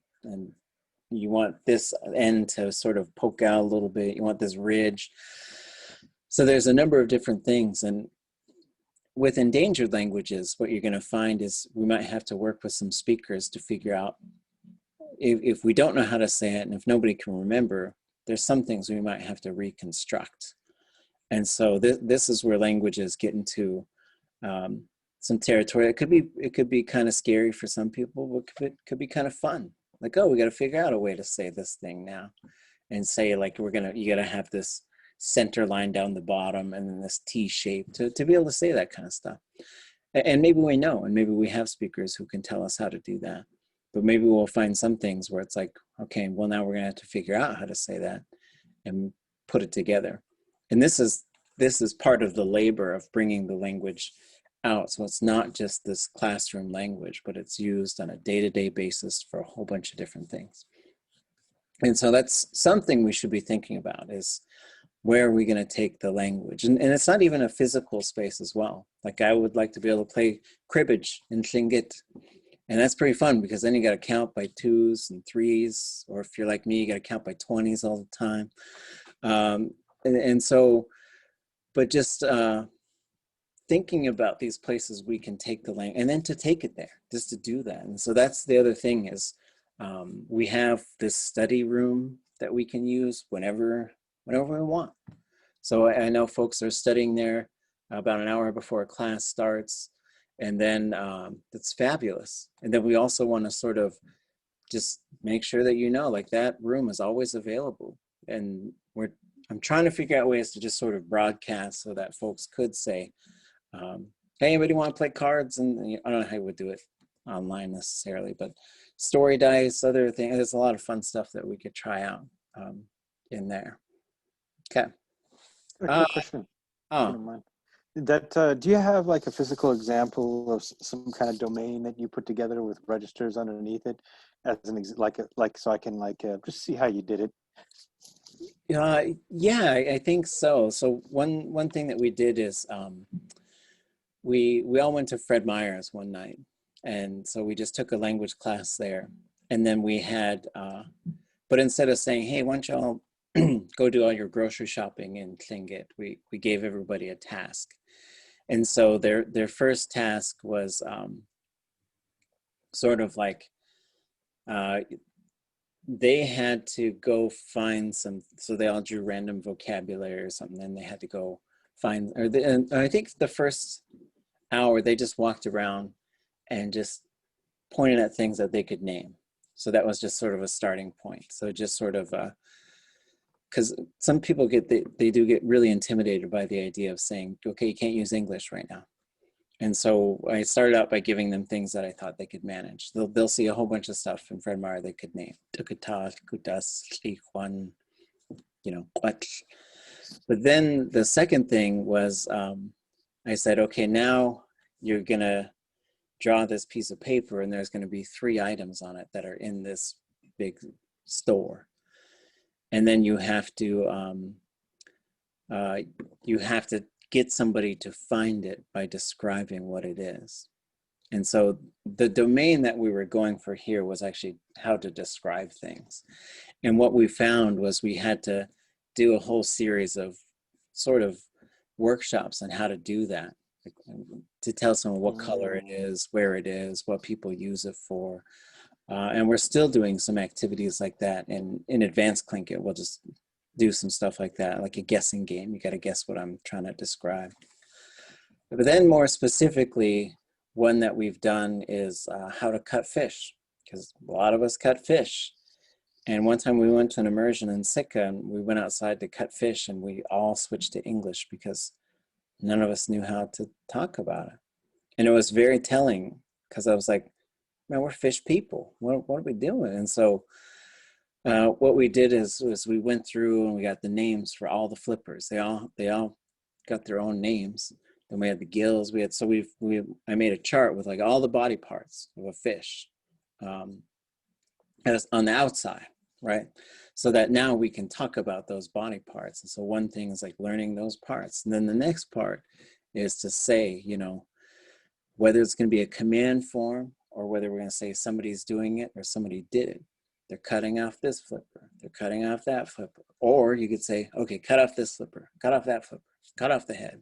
you want this end to sort of poke out a little bit, you want this ridge. So there's a number of different things. And with endangered languages, what you're going to find is we might have to work with some speakers to figure out if we don't know how to say it, and if nobody can remember, there's some things we might have to reconstruct. And so this is where languages get into some territory. It could be kind of scary for some people, but it could be kind of fun. Like, oh, we got to figure out a way to say this thing now, and say like you got to have this center line down the bottom and then this T shape to be able to say that kind of stuff. And maybe we know, and maybe we have speakers who can tell us how to do that. But maybe we'll find some things where it's like, okay, well, now we're going to have to figure out how to say that and put it together. And this is part of the labor of bringing the language out. So it's not just this classroom language, but it's used on a day-to-day basis for a whole bunch of different things. And so that's something we should be thinking about, is where are we going to take the language? And it's not even a physical space as well. Like I would like to be able to play cribbage in Tlingit. And that's pretty fun, because then you got to count by 2s and 3s, or if you're like me, you got to count by 20s all the time. And so, but just thinking about these places we can take the language, and then to take it there, just to do that. And so that's the other thing is we have this study room that we can use whenever we want. So I know folks are studying there about an hour before a class starts. And then it's fabulous. And then we also want to sort of just make sure that, like that room is always available. And I'm trying to figure out ways to just sort of broadcast so that folks could say, hey, anybody want to play cards? And I don't know how you would do it online necessarily, but story dice, other things. There's a lot of fun stuff that we could try out in there. Okay. A quick question. Do you have like a physical example of some kind of domain that you put together with registers underneath it, as an so I can just see how you did it? Yeah, I think so. So one thing that we did is we all went to Fred Meyer's one night, and so we just took a language class there, and then we had, but instead of saying, hey, why don't y'all go do all your grocery shopping in Tlingit, we gave everybody a task. And so their first task was sort of like they had to go find some, so they all drew random vocabulary or something, and they had to go find, and I think the first hour they just walked around and just pointed at things that they could name. So that was just sort of a starting point. So just sort of, because some people they do get really intimidated by the idea of saying, okay, you can't use English right now. And so I started out by giving them things that I thought they could manage. They'll see a whole bunch of stuff in Fred Meyer they could name. Tukata, kutas, Xíxchʼ, what. But then the second thing was, I said, okay, now you're gonna draw this piece of paper, and there's gonna be 3 items on it that are in this big store. And then you have to get somebody to find it by describing what it is. And so the domain that we were going for here was actually how to describe things. And what we found was we had to do a whole series of sort of workshops on how to do that, like, to tell someone what color it is, where it is, what people use it for. And we're still doing some activities like that. And in advanced Tlingit, we'll just do some stuff like that, like a guessing game. You got to guess what I'm trying to describe. But then more specifically, one that we've done is how to cut fish, because a lot of us cut fish. And one time we went to an immersion in Xíxchʼ, and we went outside to cut fish, and we all switched to English because none of us knew how to talk about it. And it was very telling, because I was like, man, we're fish people. What are we doing? And so what we did is we went through and we got the names for all the flippers. They all got their own names. Then we had the gills. I made a chart with like all the body parts of a fish on the outside, right? So that now we can talk about those body parts. And so one thing is like learning those parts. And then the next part is to say, whether it's going to be a command form or whether we're going to say somebody's doing it or somebody did it. They're cutting off this flipper. They're cutting off that flipper. Or you could say, okay, cut off this flipper, cut off that flipper, cut off the head,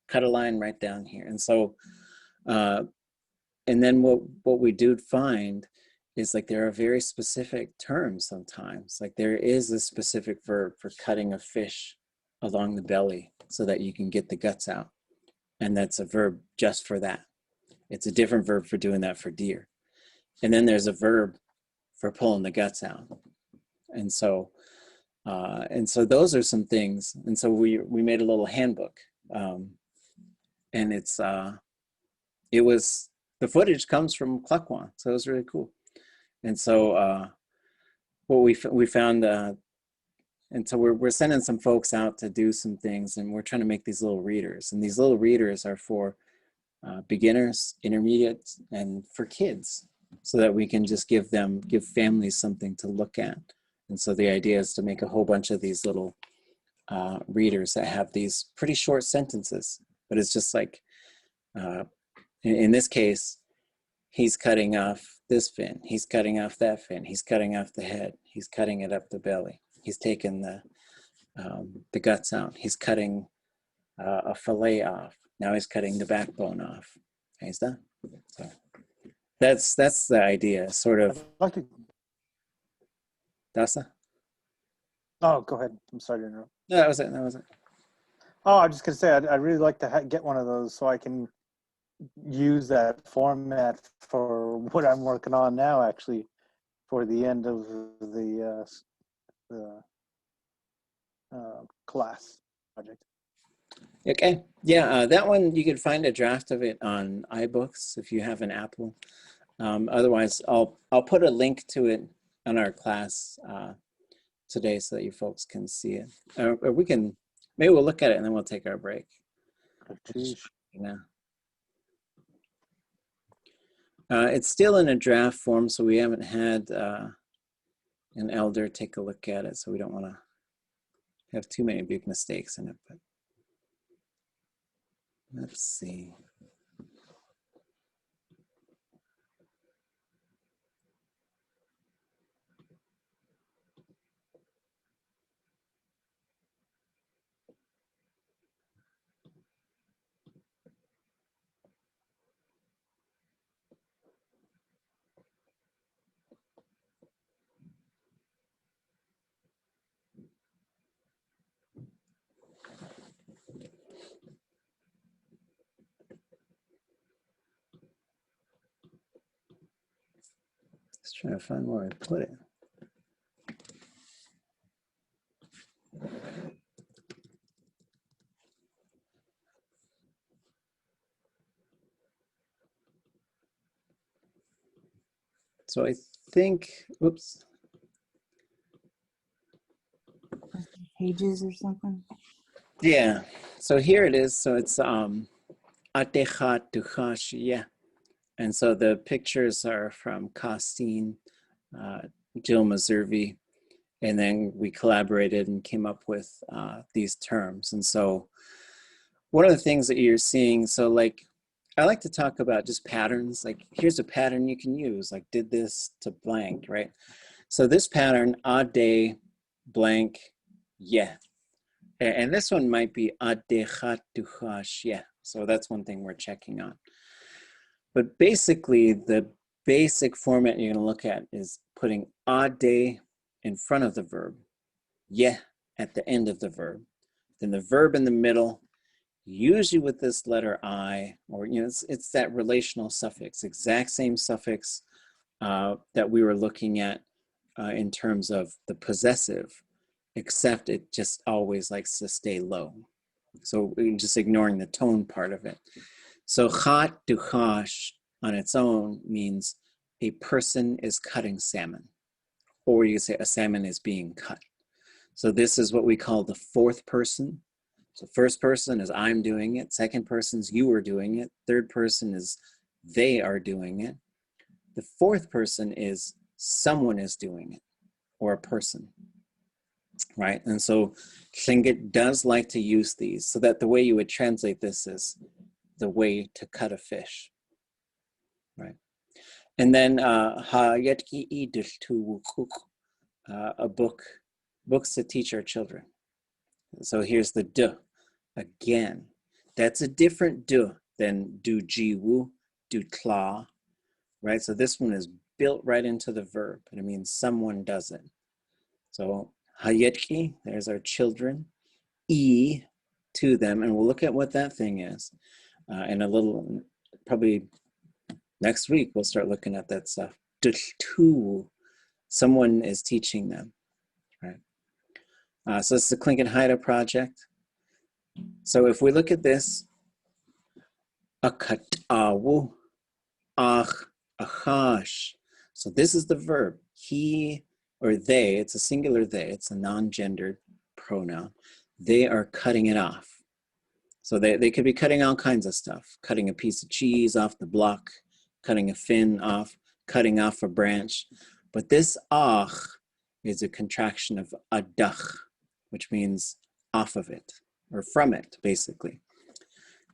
cut a line right down here. And so, and then what we do find is like there are very specific terms sometimes. Like there is a specific verb for cutting a fish along the belly so that you can get the guts out. And that's a verb just for that. It's a different verb for doing that for deer. And then there's a verb for pulling the guts out. And so those are some things. And so we made a little handbook. And it was, the footage comes from Tlingit, so it was really cool. And so what we found, and so we're sending some folks out to do some things, and we're trying to make these little readers. And these little readers are for beginners, intermediates, and for kids, so that we can just give families something to look at. And so the idea is to make a whole bunch of these little readers that have these pretty short sentences, but it's just like, in this case, he's cutting off this fin, he's cutting off that fin, he's cutting off the head, he's cutting it up the belly, he's taking the guts out, he's cutting a fillet off, now he's cutting the backbone off. And he's done. So that's the idea, sort of. Dasa? Oh, go ahead. I'm sorry to interrupt. No, that was it. Oh, I'm just gonna say I'd really like to get one of those so I can use that format for what I'm working on now, actually, for the end of the class project. Okay, yeah, that one you can find a draft of it on iBooks if you have an Apple. Otherwise, I'll put a link to it on our class today so that you folks can see it. Or we can, maybe we'll look at it and then we'll take our break. Yeah. It's still in a draft form, so we haven't had an elder take a look at it, so we don't want to have too many big mistakes in it. But let's see. Just trying to find where I put it. So I think, oops. Pages or something. Yeah, so here it is. So it's ʼatánk. And so the pictures are from Costin, Jill Mazurvi, and then we collaborated and came up with these terms. And so one of the things that you're seeing, so like, I like to talk about just patterns. Like here's a pattern you can use, like did this to blank, right? So this pattern, ade blank, yeah. And this one might be ʼatánk, yeah. So that's one thing we're checking on. But basically, the basic format you're going to look at is putting ade in front of the verb, yeah at the end of the verb, then the verb in the middle, usually with this letter I, or it's that relational suffix, exact same suffix that we were looking at in terms of the possessive, except it just always likes to stay low. So we're just ignoring the tone part of it. So ʼatánk on its own means a person is cutting salmon, or you can say a salmon is being cut. So this is what we call the fourth person. So first person is I'm doing it. Second person is you are doing it. Third person is they are doing it. The fourth person is someone is doing it, or a person, right? And so Tlingit does like to use these, so that the way you would translate this is the way to cut a fish, right? And then books to teach our children. So here's the d. again. That's a different du than du jiwu, du tla, right? So this one is built right into the verb, and it means someone does it. So hayetki, there's our children, e, to them, and we'll look at what that thing is in a little, probably next week we'll start looking at that stuff. Tu, someone is teaching them, right? So it's the Tlingit Haida project. So if we look at this, akatawu, ach, achash. So this is the verb. He or they, it's a singular they, it's a non-gendered pronoun. They are cutting it off. So they could be cutting all kinds of stuff. Cutting a piece of cheese off the block, cutting a fin off, cutting off a branch. But this ach is a contraction of adach, which means off of it, or from it, basically.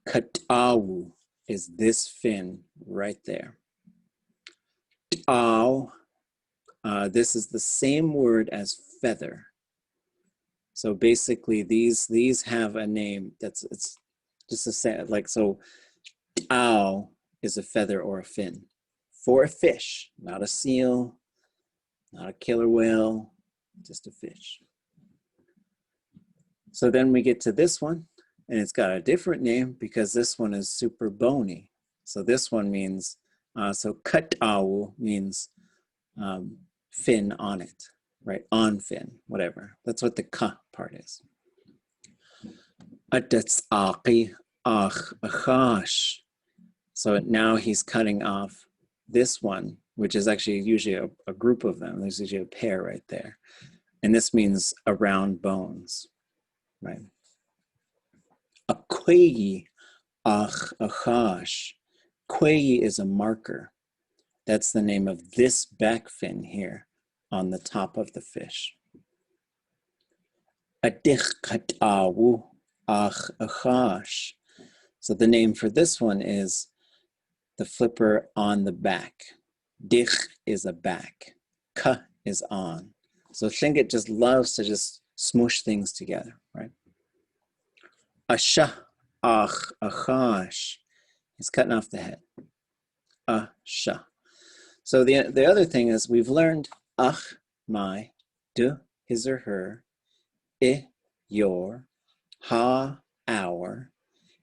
Katawu is this fin right there. Aw, this is the same word as feather. So basically these have a name it's just a say, like, so aw is a feather or a fin for a fish, not a seal, not a killer whale, just a fish. So then we get to this one, and it's got a different name because this one is super bony. So this one means, so katawu means fin on it, right? On fin, whatever. That's what the ka part is. ʼatánk, ach, achash. So now he's cutting off this one, which is actually usually a group of them. There's usually a pair right there. And this means around bones, right? A'quayi, ach, achash. Quayi is a marker. That's the name of this back fin here on the top of the fish. Adich katawu, ach, achash. So the name for this one is the flipper on the back. Dich is a back. Ka is on. So Tlingit just loves to just smoosh things together, right? Asha, ach, achash. He's cutting off the head. Asha. So the other thing is we've learned ach, my, de, his or her, I, your, ha, our,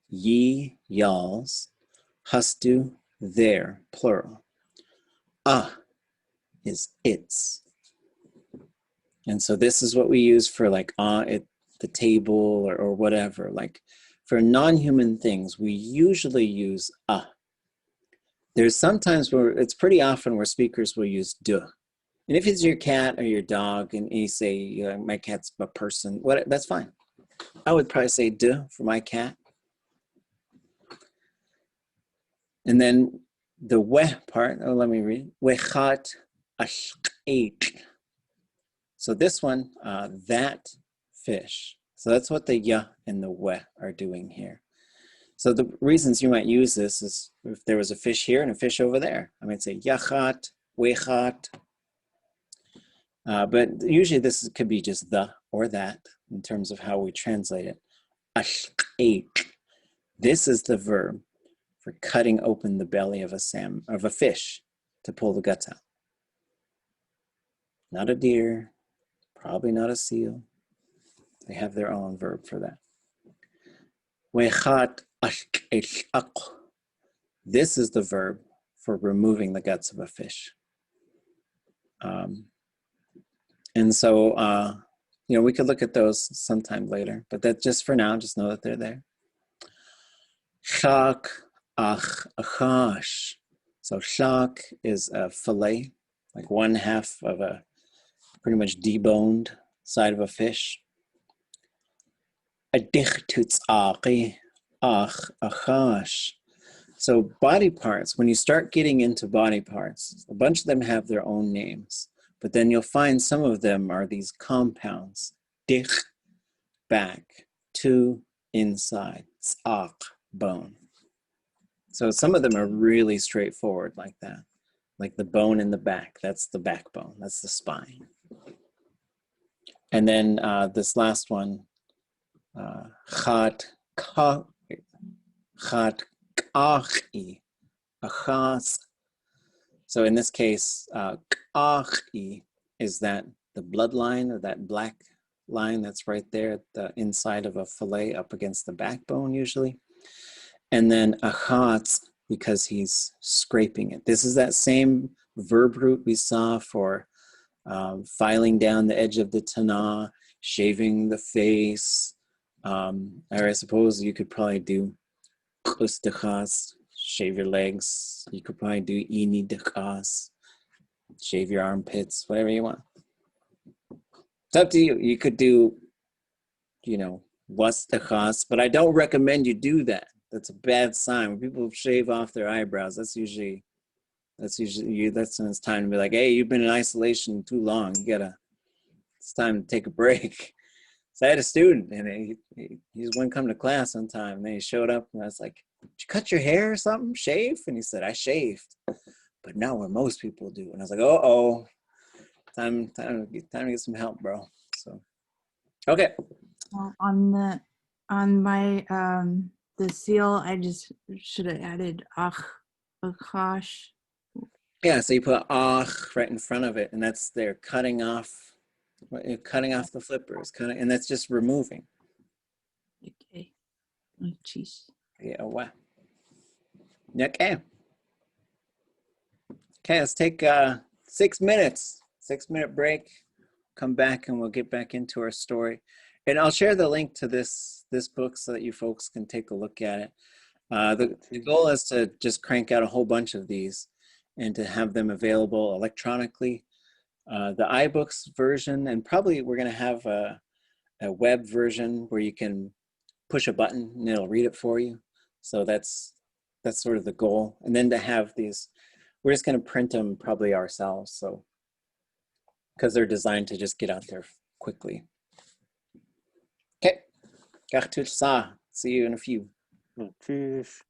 ye, y'all's, hastu, their, plural. Is its. And so this is what we use for like at the table or whatever. Like for non-human things, we usually use There's sometimes where it's pretty often where speakers will use de. And if it's your cat or your dog and you say, my cat's a person, that's fine. I would probably say de for my cat. And then the we part, let me read. Wechat ashqeit. So this one, that fish. So that's what the ya and the we are doing here. So the reasons you might use this is if there was a fish here and a fish over there. I might say yachat, wechat. But usually this could be just the or that in terms of how we translate it. Ashqeit. This is the verb for cutting open the belly of a fish to pull the guts out. Not a deer, probably not a seal. They have their own verb for that. Wechat ashqeit. This is the verb for removing the guts of a fish. And so, we could look at those sometime later, but that just for now, just know that they're there. Sháatkʼ, ach, achash. So sháatkʼ is a fillet, like one half of a pretty much deboned side of a fish. Adich tutz'aqi, ach, achash. So body parts, when you start getting into body parts, a bunch of them have their own names, but then you'll find some of them are these compounds. Dich, back, tu, inside, tz'aq, bone. So some of them are really straightforward like that. Like the bone in the back, that's the backbone, that's the spine. And then this last one, chat, Sháatkʼ, achas. So in this case, k'achi is that the bloodline, or that black line that's right there at the inside of a fillet up against the backbone usually. And then achats, because he's scraping it. This is that same verb root we saw for filing down the edge of the tanah, shaving the face, or I suppose you could probably do kustachas, shave your legs. You could probably do ini dachas, shave your armpits, whatever you want. It's up to you. You could do, you know, wastachas, but I don't recommend you do that. That's a bad sign. When people shave off their eyebrows, that's usually you. That's when it's time to be like, hey, you've been in isolation too long. It's time to take a break. So I had a student, and he just wouldn't come to class on time. And then he showed up, and I was like, did you cut your hair or something? Shave? And he said, I shaved, but not what most people do. And I was like, oh, time to get some help, bro. So, okay. Well, on my the seal, I just should have added akash. Yeah, so you put ach right in front of it, and that's they're cutting off the flippers, and that's just removing. Okay. Oh, jeez. Yeah, wow. Okay. Okay, let's take 6 minutes. 6-minute break. Come back and we'll get back into our story. And I'll share the link to this book so that you folks can take a look at it. The goal is to just crank out a whole bunch of these and to have them available electronically. The iBooks version, and probably we're going to have a web version where you can push a button and it'll read it for you. So that's sort of the goal. And then to have these, we're just going to print them probably ourselves. So, because they're designed to just get out there quickly. Okay. See you in a few. Tschüss.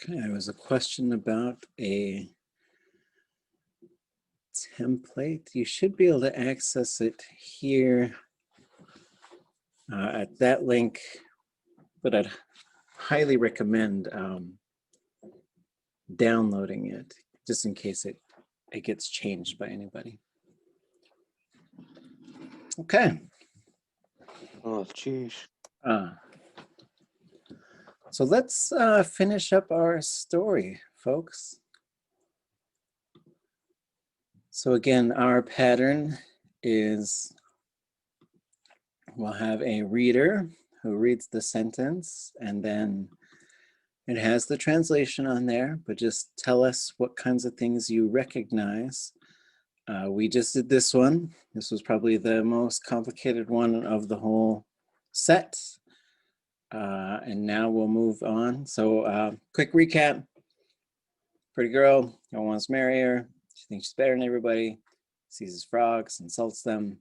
Okay, there was a question about a template. You should be able to access it here at that link, but I'd highly recommend downloading it just in case it gets changed by anybody. Okay. Oh, geez. So let's finish up our story, folks. So again, our pattern is we'll have a reader who reads the sentence, and then it has the translation on there, but just tell us what kinds of things you recognize. We just did this one. This was probably the most complicated one of the whole set. And now we'll move on. So quick recap. Pretty girl, no one wants to marry her. She thinks she's better than everybody. Sees his frogs, insults them.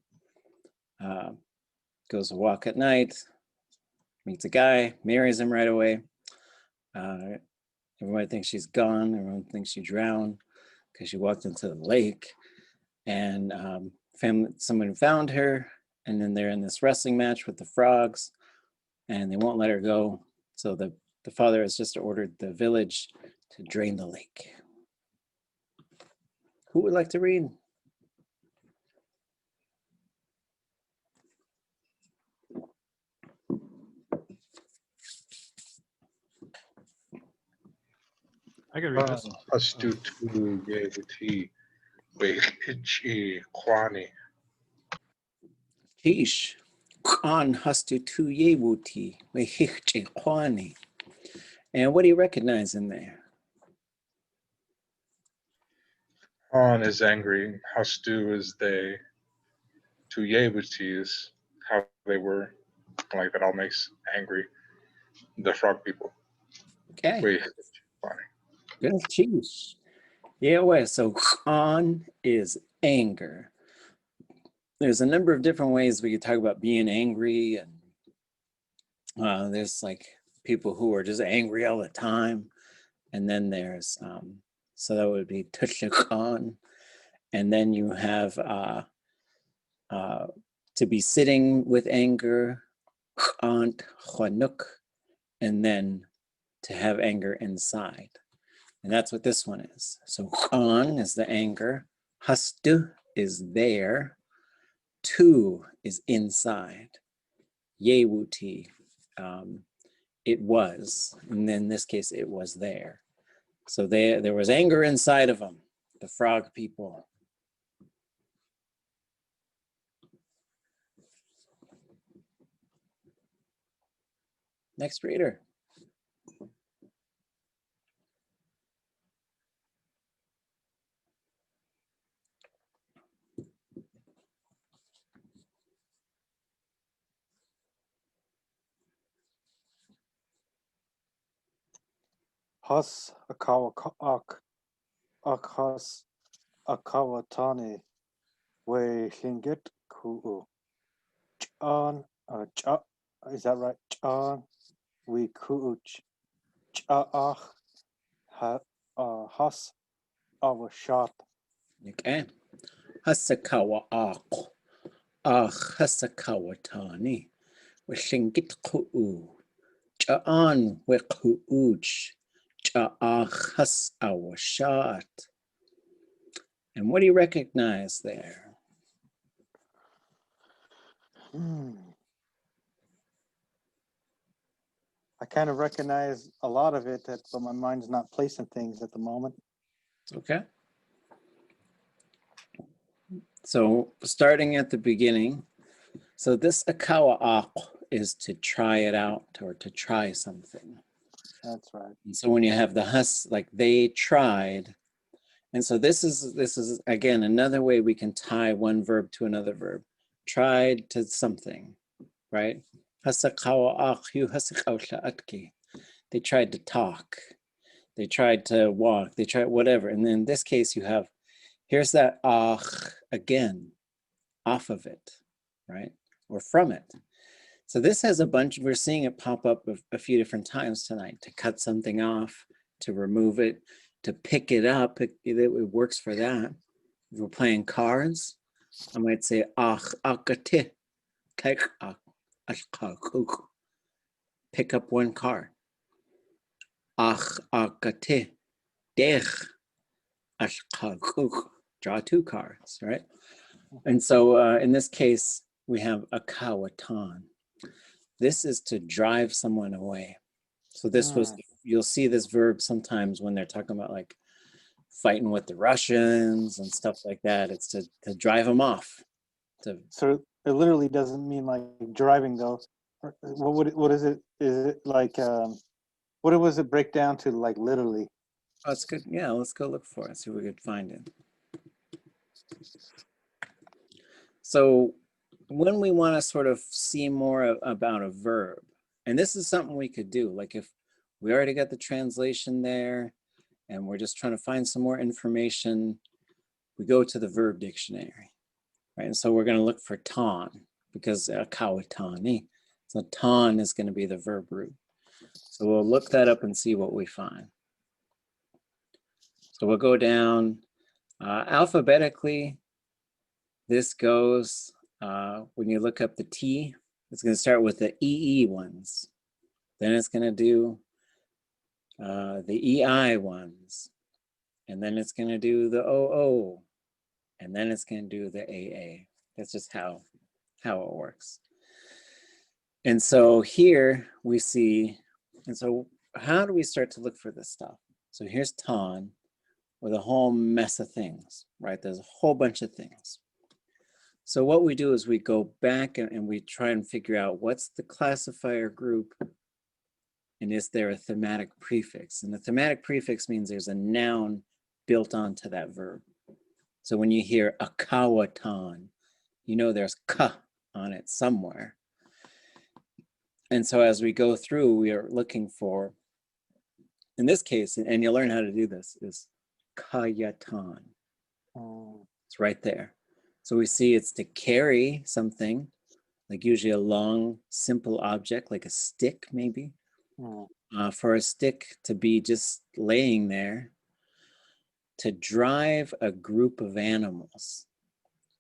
Goes a walk at night. Meets a guy, marries him right away. Everybody thinks she's gone. Everyone thinks she drowned because she walked into the lake. And someone found her. And then they're in this wrestling match with the frogs. And they won't let her go. So the father has just ordered the village to drain the lake. Who would like to read? I could read this. Hastutu yevuti wehichi kwani. Kish. Kwan hastutu yewuti wehichi kwani. And what do you recognize in there? Han is angry. Hastu is they. Tu yevuti is how they were. Like that all makes angry the frog people. Okay. Wehichi kwani. Good. Kish. Yeah, well, so Kwan is anger. There's a number of different ways we could talk about being angry, and there's like people who are just angry all the time, and then there's so that would be Tlingit, and then you have to be sitting with anger, and then to have anger inside, and that's what this one is. So is the anger, hastu is there. Tu is inside. Yewuti, it was. And in this case, it was there. So there was anger inside of them, the frog people. Next reader. Has akhas akawatani we Tlingit ku'u. Chan, is that right? Chan, we ku'u cha'ach has Aawasháayi. Okay. Hasakawa ak. Ach hasakawatani. Tlingit ku'u. Cha'an we ku'uch. Cha'ach has Aawasháayi. And what do you recognize there? I kind of recognize a lot of it, but my mind's not placing things at the moment. Okay. So starting at the beginning, so this akawa is to try it out or to try something. That's right. And so when you have the hus, like they tried, and so this is again another way we can tie one verb to another verb. Tried to something, right? They tried to talk, they tried to walk, they tried whatever. And then in this case, you have, here's that again, off of it, right? Or from it. So this has a bunch, we're seeing it pop up a few different times tonight, to cut something off, to remove it, to pick it up, it works for that. If we're playing cards, I might say ʼakate, pick up one card. ʼakate, draw two cards, right? And so in this case, we have ʼakawatan. This is to drive someone away. So this was, you'll see this verb sometimes when they're talking about like fighting with the Russians and stuff like that. It's to drive them off. So it literally doesn't mean like driving though. What is it? Is it like, what was it break down to like literally? Oh, that's good. Yeah, let's go look for it, see if we could find it. So when we want to sort of see more about a verb, and this is something we could do, like if we already got the translation there and we're just trying to find some more information, we go to the Verb Dictionary, right? And so we're going to look for ʼatánk because ʼakawatani. So ʼatánk is going to be the verb root. So we'll look that up and see what we find. So we'll go down alphabetically. This goes, when you look up the T, it's going to start with the EE ones. Then it's going to do the EI ones. And then it's going to do the OO. And then it's going to do the AA. That's just how it works. And so here we see, and so how do we start to look for this stuff? So here's ʼatánk with a whole mess of things, right? There's a whole bunch of things. So what we do is we go back and we try and figure out what's the classifier group and is there a thematic prefix? And the thematic prefix means there's a noun built onto that verb. So when you hear ʼakawatan, you know there's ka on it somewhere. And so as we go through, we are looking for, in this case, and you'll learn how to do this, is kayatan. It's right there. So we see it's to carry something, like usually a long, simple object, like a stick maybe. For a stick to be just laying there, to drive a group of animals.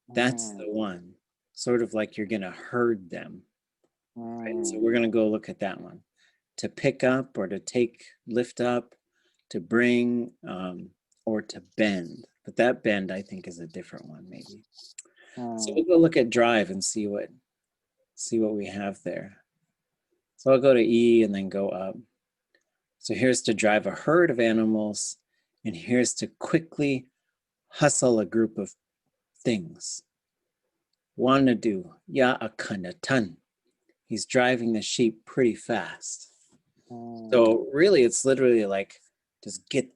That's the one. Sort of like you're gonna herd them. Right? So we're gonna go look at that one. To pick up or to take, lift up, to bring, or to bend. But that bend, I think, is a different one, maybe. So we'll go look at drive and see what we have there. So I'll go to E and then go up. So here's to drive a herd of animals, and here's to quickly hustle a group of things. Wanna do, ya'akanatan. He's driving the sheep pretty fast. So really, it's literally like,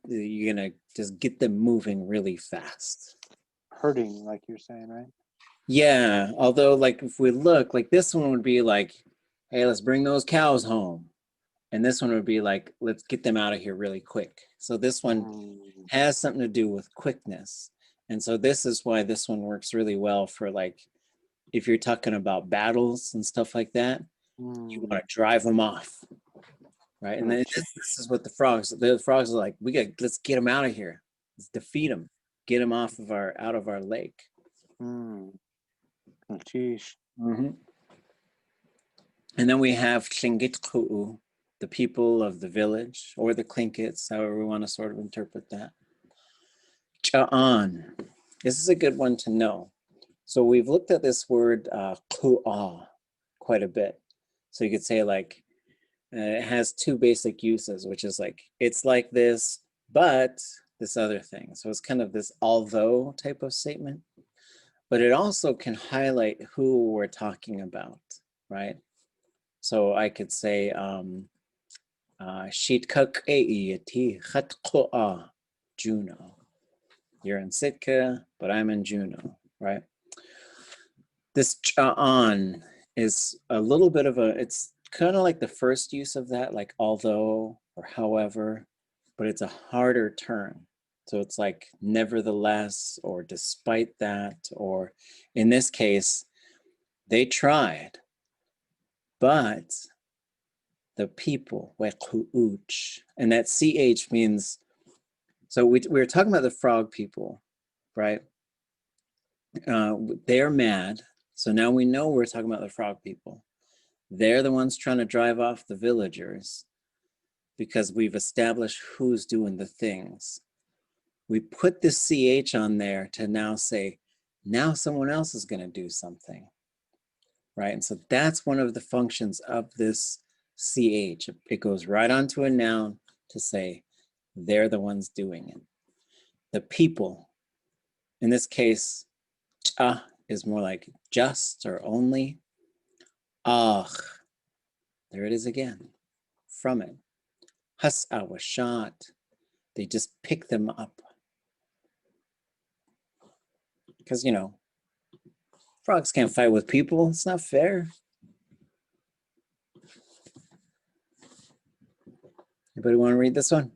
you're gonna just get them moving really fast. Herding, like you're saying, right? Yeah, although like if we look, like this one would be like, hey, let's bring those cows home. And this one would be like, let's get them out of here really quick. So this one has something to do with quickness. And so this is why this one works really well for like, if you're talking about battles and stuff like that, you want to drive them off. Right, and then this is what the frogs are like. Let's get them out of here. Let's defeat them. Get them out of our lake. Geez. And then we have Xíxchษ์, the people of the village, or the Tlingits, however we want to sort of interpret that. Cha'an. This is a good one to know. So we've looked at this word ku'a quite a bit. So you could say like, it has two basic uses, which is like, it's like this, but this other thing. So it's kind of this although type of statement, but it also can highlight who we're talking about, right? So I could say, Sháatkʼ Juno. You're in Sitka, but I'm in Juno, right? This cha'an is a little bit of it's kind of like the first use of that, like although or however, but it's a harder turn. So it's like nevertheless or despite that, or in this case, they tried, but the people, we'uch. And that CH means, so we were talking about the frog people, right? They're mad. So now we know we're talking about the frog people. They're the ones trying to drive off the villagers because we've established who's doing the things. We put the CH on there to now say, now someone else is going to do something, right? And so that's one of the functions of this CH. It goes right onto a noun to say, they're the ones doing it. The people, in this case, ʼa is more like just or only. Ach, there it is again, from it. Has Aawasháayi, they just pick them up. Because, you know, frogs can't fight with people. It's not fair. Anybody want to read this one?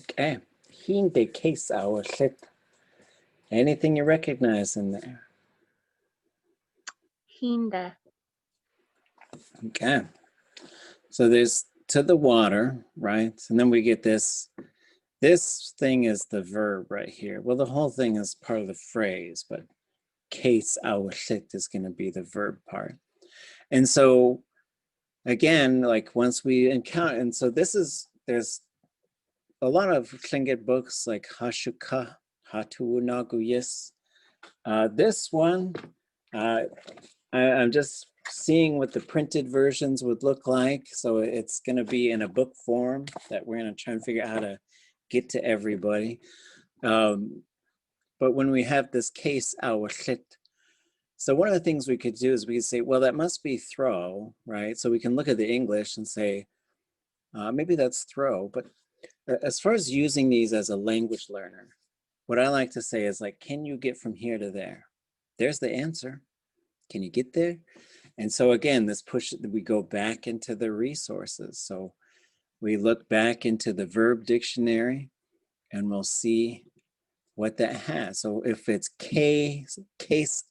Okay. Hindi case Aawasháayi. Anything you recognize in there? Hinda. Okay. So there's to the water, right? And then we get this. This thing is the verb right here. Well, the whole thing is part of the phrase, but case Aawasháayi is going to be the verb part. And so again, like once we encounter, and so this is, there's a lot of Tlingit books like Xíxchษ์, Yées. This one, I'm just seeing what the printed versions would look like. So it's going to be in a book form that we're going to try and figure out how to get to everybody. But when we have this case, Aawasháayi, so one of the things we could do is we could say, well, that must be throw, right? So we can look at the English and say, maybe that's throw. But as far as using these as a language learner, what I like to say is like, can you get from here to there? There's the answer. Can you get there? And so again, this push, we go back into the resources. So we look back into the Verb Dictionary and we'll see what that has. So if it's case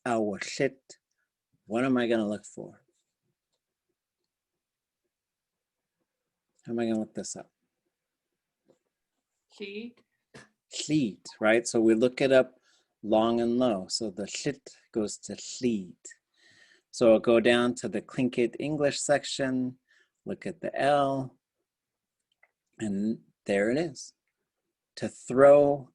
Aawasháayi, what am I going to look for? How am I going to look this up? Xíxchษ์, right? So we look it up long and low. So the ʼsháatkʼ goes to Xíxchษ์. So I'll go down to the Tlingit English section, look at the L, and there it is. To throw,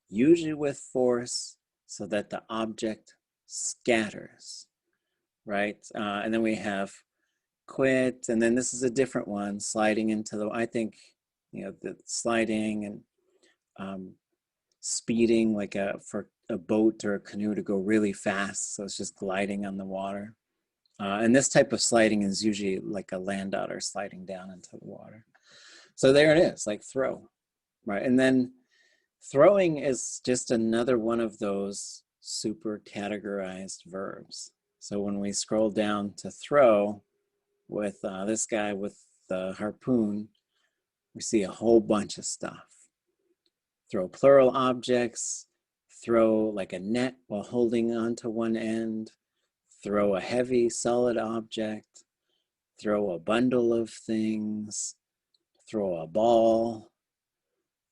usually with force, so that the object scatters, right? And then we have quit, and then this is a different one, sliding into the, I think, you know, the sliding and speeding, like for a boat or a canoe to go really fast. So it's just gliding on the water. And this type of sliding is usually like a land otter sliding down into the water. So there it is, like throw, right? And then throwing is just another one of those super categorized verbs. So when we scroll down to throw with this guy with the harpoon, we see a whole bunch of stuff. Throw plural objects, throw like a net while holding onto one end, throw a heavy solid object, throw a bundle of things, throw a ball,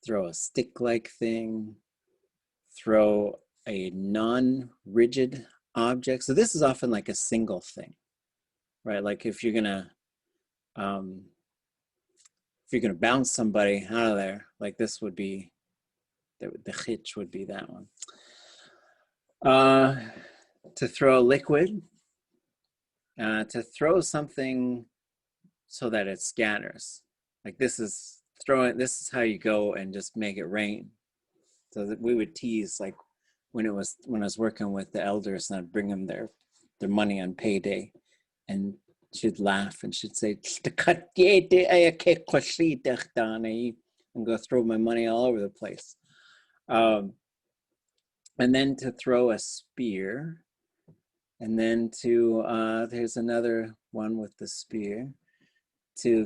throw a stick-like thing, throw a non-rigid object. So this is often like a single thing, right? Like if you're gonna bounce somebody out of there, like this would be, the Xíxchษ์would be that one. To throw a liquid, to throw something so that it scatters. Like this is throwing, this is how you go and just make it rain. So that we would tease, like when I was working with the elders and I'd bring them their money on payday, and she'd laugh and she'd say, and go throw my money all over the place. And then to throw a spear, and then to, there's another one with the spear, to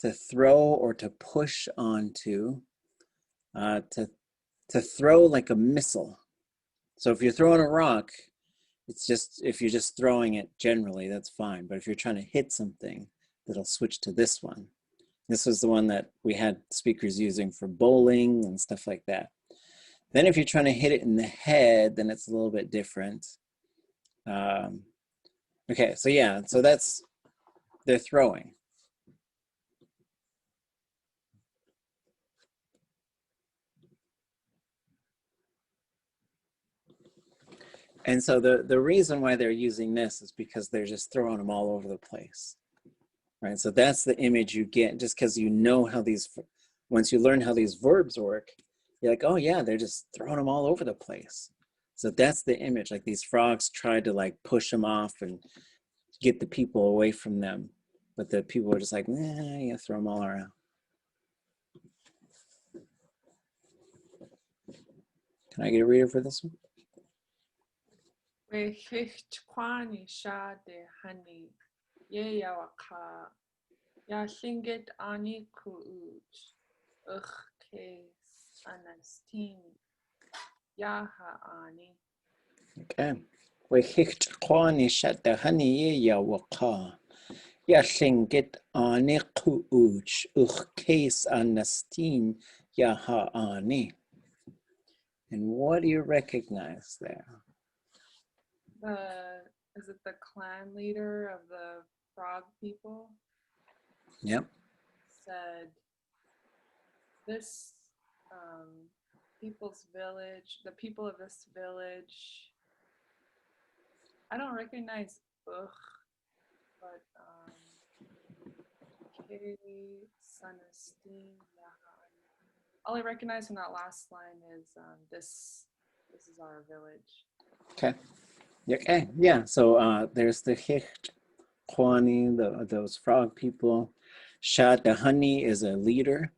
to throw or to push onto, to throw like a missile. So if you're throwing a rock, it's just, if you're just throwing it generally, that's fine. But if you're trying to hit something, that'll switch to this one. This was the one that we had speakers using for bowling and stuff like that. Then if you're trying to hit it in the head, then it's a little bit different. Okay, so yeah, so that's, they're throwing. And so the reason why they're using this is because they're just throwing them all over the place, right? So that's the image you get just because you know how these, once you learn how these verbs work, you're like, oh yeah, they're just throwing them all over the place. So that's the image, like these frogs tried to like push them off and get the people away from them. But the people were just like, nah, you throw them all around. Can I get a reader for this one? Xíxchʼ Sháatkʼ Ya Tlingit ani Ya ani. Okay. Xíxchʼ ya Tlingit ani ya ani. And what do you recognize there? Is it the clan leader of the frog people? Yep. Said this people's village, the people of this village, I don't recognize but all I recognize from that last line is this is our village. Okay. Okay. Yeah. So there's the Xíxchʼ, those frog people. Sháatkʼ is a leader.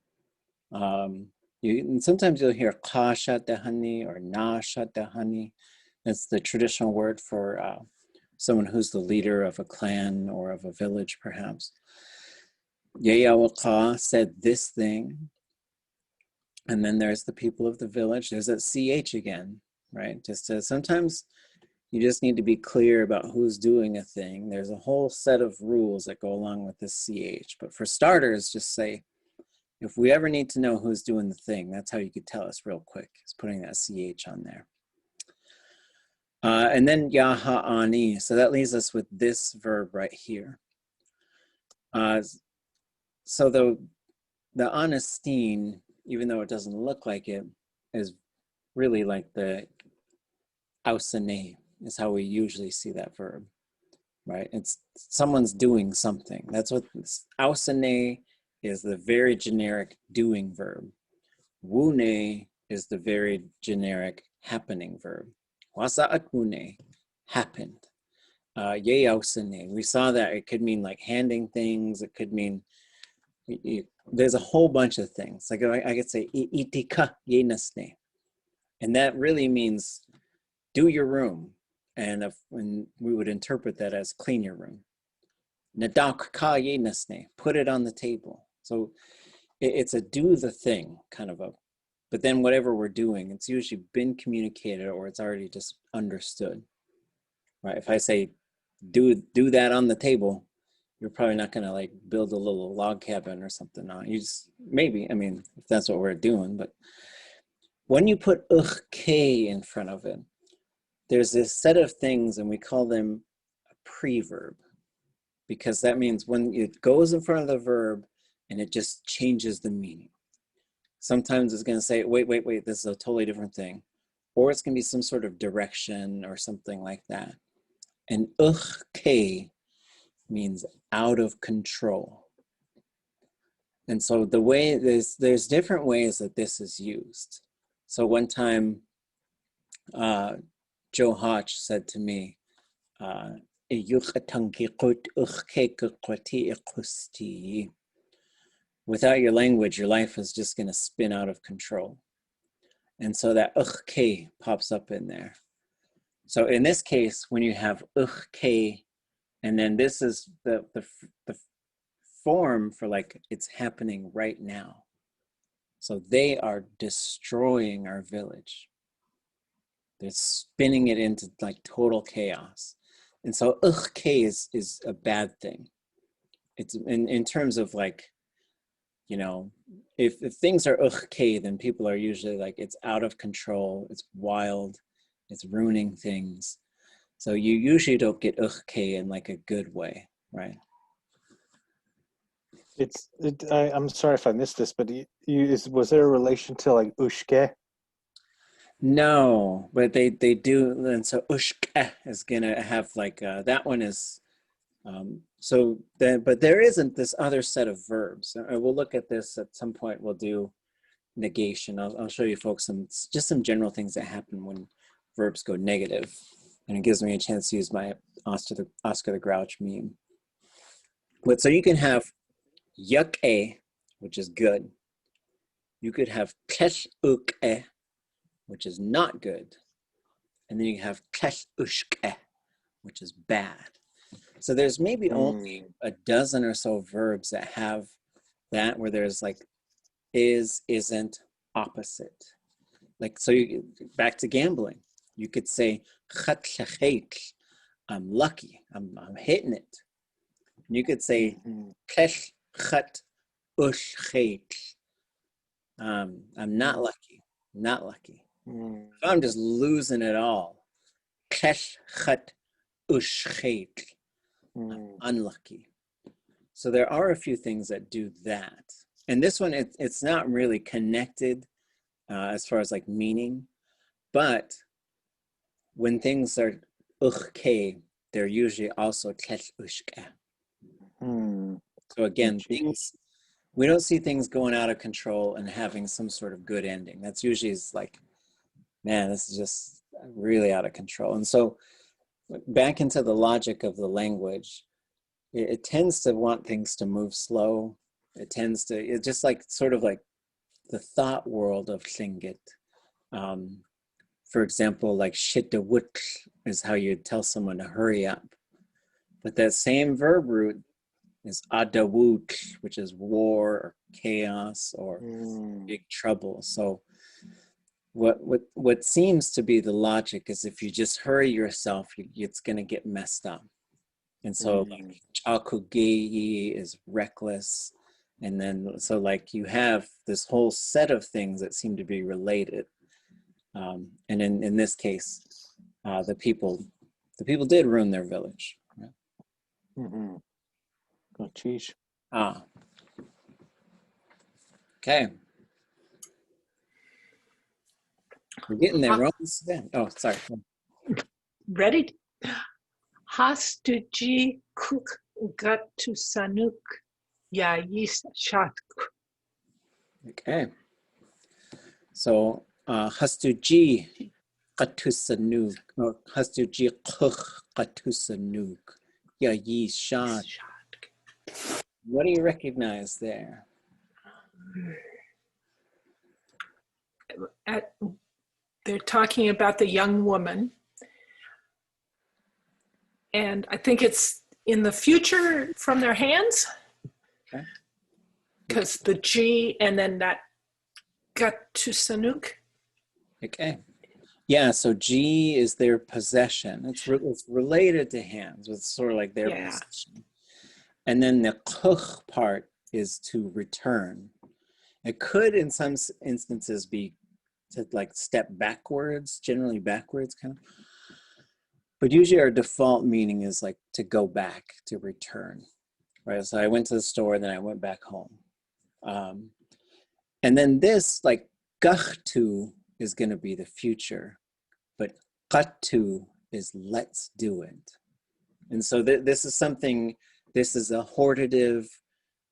Sometimes you'll hear Sháatkʼ or Sháatkʼ. That's the traditional word for someone who's the leader of a clan or of a village, perhaps. Aawasháayi said this thing. And then there's the people of the village. There's that CH again, right? Just to, sometimes you just need to be clear about who's doing a thing. There's a whole set of rules that go along with this CH. But for starters, just say, if we ever need to know who's doing the thing, that's how you could tell us real quick, is putting that CH on there. And then ani. So that leaves us with this verb right here. So the Aawasháayi, even though it doesn't look like it, is really like the Aawasháayi is how we usually see that verb, right? It's someone's doing something. That's what Aawasháayi is, the very generic doing verb. Wune is the very generic happening verb. Wasaat wune, happened. Ye Aawasháayi, we saw that it could mean like handing things. It could mean, there's a whole bunch of things. Like I could say, itika ye nasne. And that really means do your room. And we would interpret that as clean your room. Nadak ka ye nasne, put it on the table. So it's a do the thing kind of but then whatever we're doing, it's usually been communicated or it's already just understood, right? If I say, do that on the table, you're probably not gonna like build a little log cabin or something on. You just, maybe, I mean, if that's what we're doing, but when you put k in front of it, there's this set of things and we call them a preverb, because that means when it goes in front of the verb and it just changes the meaning. Sometimes it's gonna say, wait, this is a totally different thing. Or it's gonna be some sort of direction or something like that. And k means out of control. And so the way there's different ways that this is used. So one time, Joe Hodge said to me, without your language, your life is just going to spin out of control. And so that k pops up in there. So in this case, when you have k, and then this is the form for like it's happening right now. So they are destroying our village. They're spinning it into like total chaos. And so ʼatánk is a bad thing. It's in terms of like, you know, if things are ʼatánk, then people are usually like, it's out of control, it's wild, it's ruining things. So you usually don't get ʼatánk in like a good way, right? I'm sorry if I missed this, but was there a relation to like ushke? No, but they do, and so ʼushke is gonna have like that one is so then, but there isn't this other set of verbs. We'll look at this at some point. We'll do negation. I'll show you folks some general things that happen when verbs go negative, and it gives me a chance to use my Oscar the Grouch meme. But so you can have yuck-e, which is good. You could have kesh-uk-e, which is not good. And then you have kesh-ushke, which is bad. So there's maybe only a dozen or so verbs that have that, where there's like is, isn't, opposite. Like, so back to gambling. You could say, I'm lucky, I'm hitting it. And you could say, I'm not lucky, not lucky. If I'm just losing it all, I'm unlucky. So there are a few things that do that. And this one, it's not really connected as far as like meaning, but when things are ʼatánk, they're usually also kesh-ushke. So again, things, we don't see things going out of control and having some sort of good ending. That's usually like, man, this is just really out of control. And so back into the logic of the language, it tends to want things to move slow. It's just like sort of like the thought world of Tlingit. For example, like shitawut is how you tell someone to hurry up. But that same verb root is adawut, which is war or chaos or big trouble. So what seems to be the logic is if you just hurry yourself, it's going to get messed up. And so like ʼākugeyi is reckless. And then, so like you have this whole set of things that seem to be related. And in this case, the people did ruin their village. Oh, geez. Okay. We're getting there. Oh, sorry. Ready? Hastuji kuk gatu sanuk Yées, Sháatkʼ. Okay. So hastuji qatusanuk, or hastuji qatusanuk Yées, Sháatkʼ. What do you recognize there? They're talking about the young woman. And I think it's in the future from their hands. Okay. Because the G and then that gatusanuk. Okay. Yeah, so G is their possession. It's related to hands. It's sort of like their possession. And then the kuch part is to return. It could, in some instances, be to like step backwards, generally backwards kind of. But usually our default meaning is like to go back, to return, right? So I went to the store, then I went back home. And then this, like gachtu is going to be the future, but qatu is let's do it. And so this is something, this is a hortative.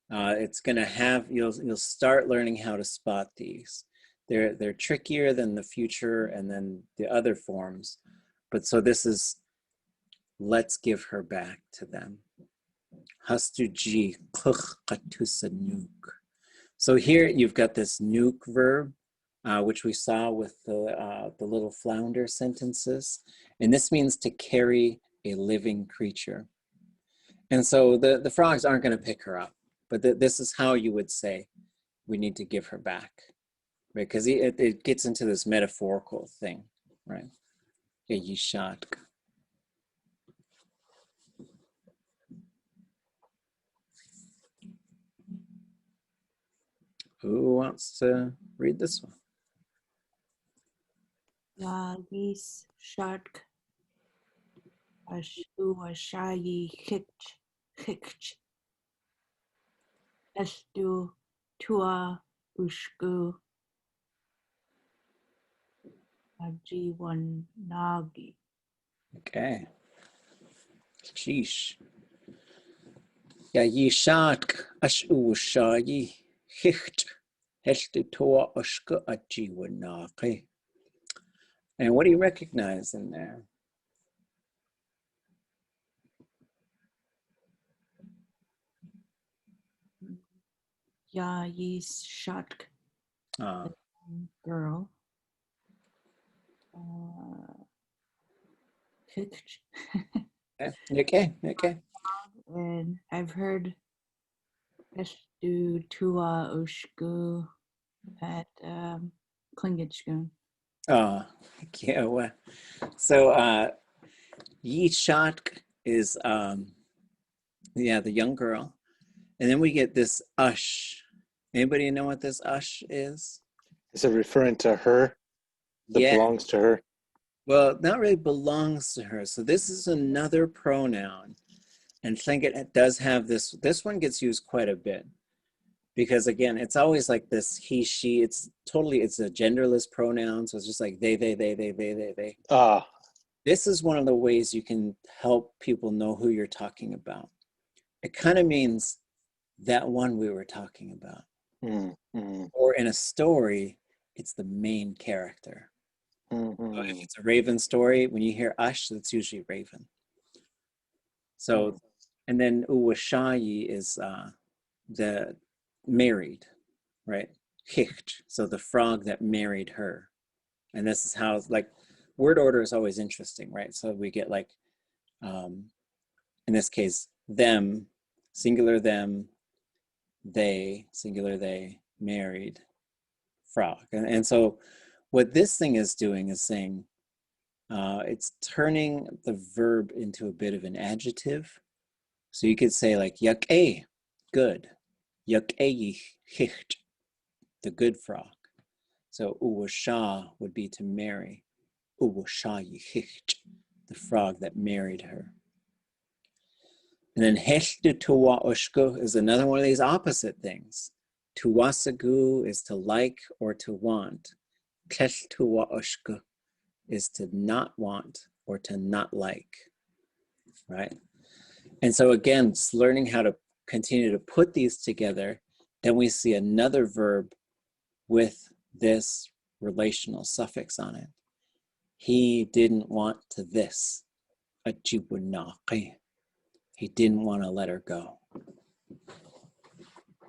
It's going to have, you'll start learning how to spot these. They're trickier than the future and then the other forms. But so this is, let's give her back to them. Hastuji kuch qatusanuk. So here you've got this nuke verb, which we saw with the little flounder sentences. And this means to carry a living creature. And so the frogs aren't going to pick her up. but this is how you would say, we need to give her back, right? Because it gets into this metaphorical thing, right? Sháatkʼ. Who wants to read this one? Yées, Sháatkʼ, Aawasháayi, Xíxchʼ, tua ushku, ajiwanagi. Okay. Sheesh. Sháatkʼ, Aawasháayi, Xíxchʼ, tua ushku, ajiwanagi. And what do you recognize in there? Yées, Sháatkʼ, girl. Xíxchʼ. Okay. And I've heard tua ushku at Tlingit. Oh, yeah. Well, so Sháatkʼ is the young girl, and then we get this ush. Anybody know what this ush is? Is it referring to her? That belongs to her? Well, not really belongs to her. So this is another pronoun, and Tlingit does have this. This one gets used quite a bit because again, it's always like this he, she. It's a genderless pronoun, so it's just like they. Ah. This is one of the ways you can help people know who you're talking about. It kind of means that one we were talking about. Mm-hmm. Or in a story, it's the main character. Mm-hmm. So if it's a Raven story, when you hear Ash, that's usually Raven. So, and then Aawasháayi is the married, right? Xíxchʼ, so the frog that married her. And this is how, like, word order is always interesting, right? So we get like, in this case, them, singular them, they, singular they, married, frog. And so what this thing is doing is saying, it's turning the verb into a bit of an adjective. So you could say like, Xíxchʼ, good. Xíxchʼ, the good frog. So Aawasháayi would be to marry. Aawasháayi, the frog that married her. And then Xíxchʼ tua ushku is another one of these opposite things. Tuwasagu is to like or to want. Xíxchʼ tua ushku is to not want or to not like, right? And so again, it's learning how to continue to put these together. Then we see another verb with this relational suffix on it. He didn't want to this. Ajiwanagi. He didn't want to let her go.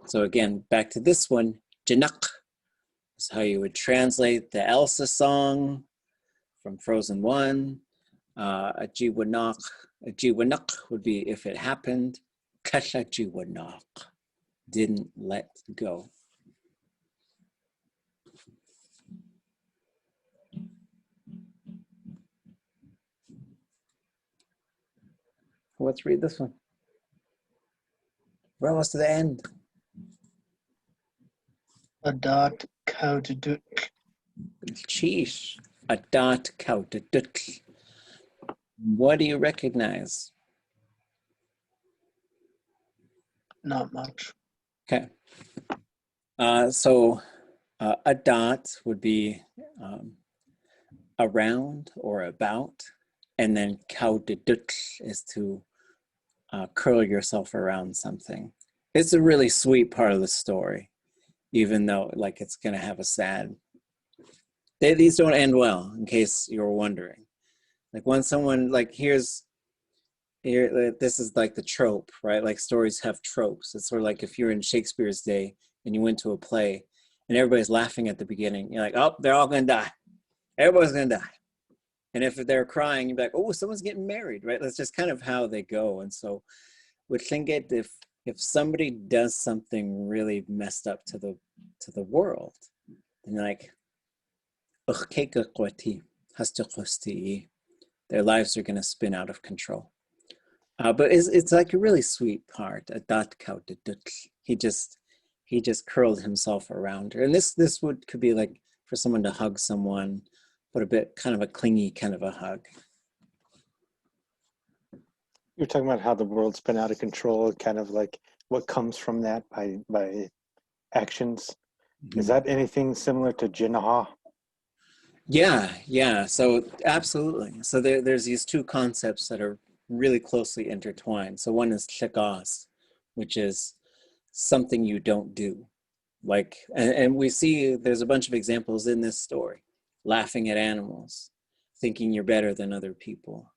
So again, back to this one, Janaq is how you would translate the Elsa song from Frozen 1. Ajiwanaq would be if it happened. Ajiwanaq, didn't let go. Let's read this one. We're almost to the end. Adat kaududuk. Sheesh. Adat kaududuk. What do you recognize? Not much. Okay. So adat would be around or about, and then kaududuk is to curl yourself around something. It's a really sweet part of the story, even though like it's gonna have a sad. These don't end well, in case you were wondering. Like when someone like this is like the trope, right? Like stories have tropes. It's sort of like if you're in Shakespeare's day and you went to a play and everybody's laughing at the beginning, you're like, oh, they're all gonna die. Everybody's gonna die. And if they're crying, you'd be like, oh, someone's getting married, right? That's just kind of how they go. And so with Tlingit, if if somebody does something really messed up to the world, and like their lives are going to spin out of control. But it's like a really sweet part. He just curled himself around her, and this could be like for someone to hug someone, but a bit kind of a clingy kind of a hug. You're talking about how the world's been out of control, kind of like what comes from that by actions. Mm-hmm. Is that anything similar to jinaha? Yeah. So absolutely. So there's these two concepts that are really closely intertwined. So one is Xíxchʼ, which is something you don't do. Like, and we see there's a bunch of examples in this story. Laughing at animals, thinking you're better than other people,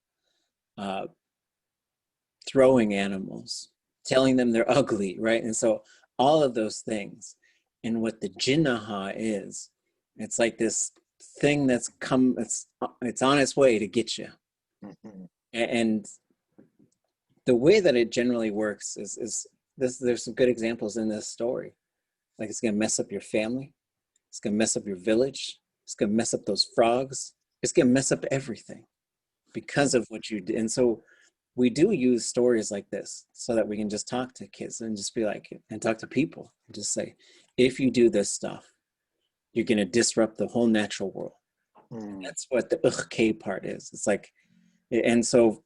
throwing animals, telling them they're ugly, right? And so all of those things. And what the jinaha is, it's like this thing that's come, it's on its way to get you. Mm-hmm. And the way that it generally works is this, there's some good examples in this story. Like it's gonna mess up your family. It's gonna mess up your village. It's gonna mess up those frogs. It's gonna mess up everything because of what you did. And so we do use stories like this so that we can just talk to kids and just be like, and talk to people and just say, if you do this stuff, you're gonna disrupt the whole natural world. That's what the ʼatánk part is. It's like, and so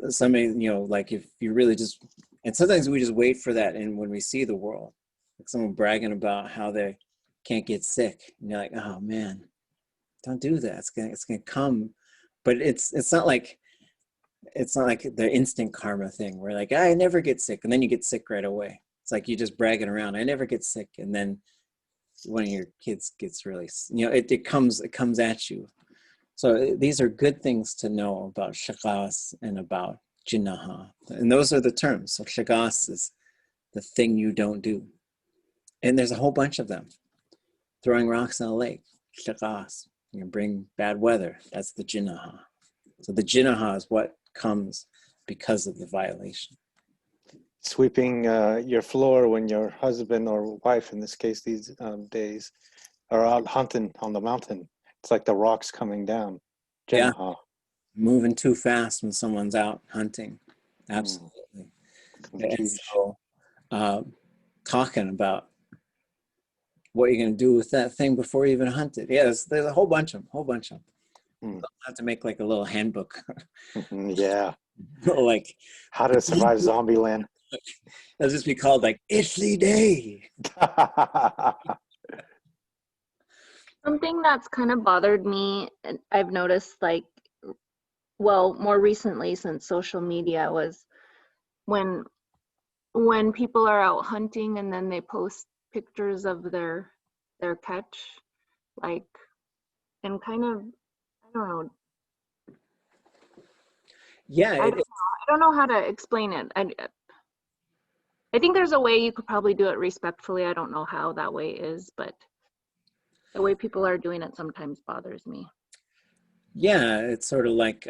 somebody, like if you really just, and sometimes we just wait for that. And when we see the world, like someone bragging about how they can't get sick, and you're like, oh man, don't do that. It's gonna come, but it's not like the instant karma thing where like, I never get sick, and then you get sick right away. It's like you just bragging around, I never get sick, and then one of your kids gets really, it comes at you. So these are good things to know about Xíxchʼ and about jinaha, and those are the terms. So Xíxchʼ is the thing you don't do, and there's a whole bunch of them. Throwing rocks in a lake, Xíxchʼ. You bring bad weather, that's the jinaha. So the jinaha is what comes because of the violation. Sweeping your floor when your husband or wife, in this case these days, are out hunting on the mountain. It's like the rocks coming down. Jinaha. Yeah, moving too fast when someone's out hunting. Absolutely. And so talking about what you're going to do with that thing before you even hunt it. Yeah, there's a whole bunch of them. I'll have to make like a little handbook. Yeah. Like how to survive zombie land. It'll just be called like Italy Day. Something that's kind of bothered me, and I've noticed like, well, more recently since social media, was when people are out hunting and then they post pictures of their catch, like, and kind of, I don't know. Yeah. I don't know how to explain it. I think there's a way you could probably do it respectfully. I don't know how that way is, but the way people are doing it sometimes bothers me. Yeah, it's sort of like,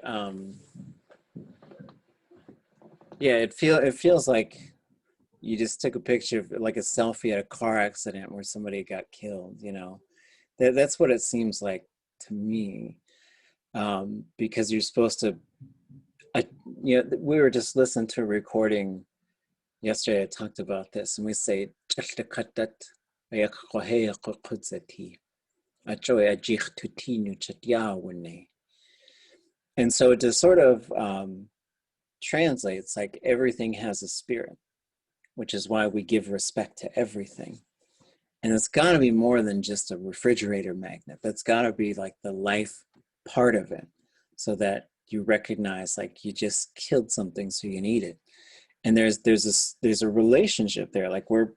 yeah, it feels like you just took a picture of like a selfie at a car accident where somebody got killed, That's what it seems like to me, because you're supposed to, we were just listening to a recording yesterday. I talked about this, and we say, and so to sort of translate, it's like everything has a spirit, which is why we give respect to everything. And it's got to be more than just a refrigerator magnet. That's got to be like the life part of it, so that you recognize like you just killed something so you can eat it. And there's a relationship there. Like we're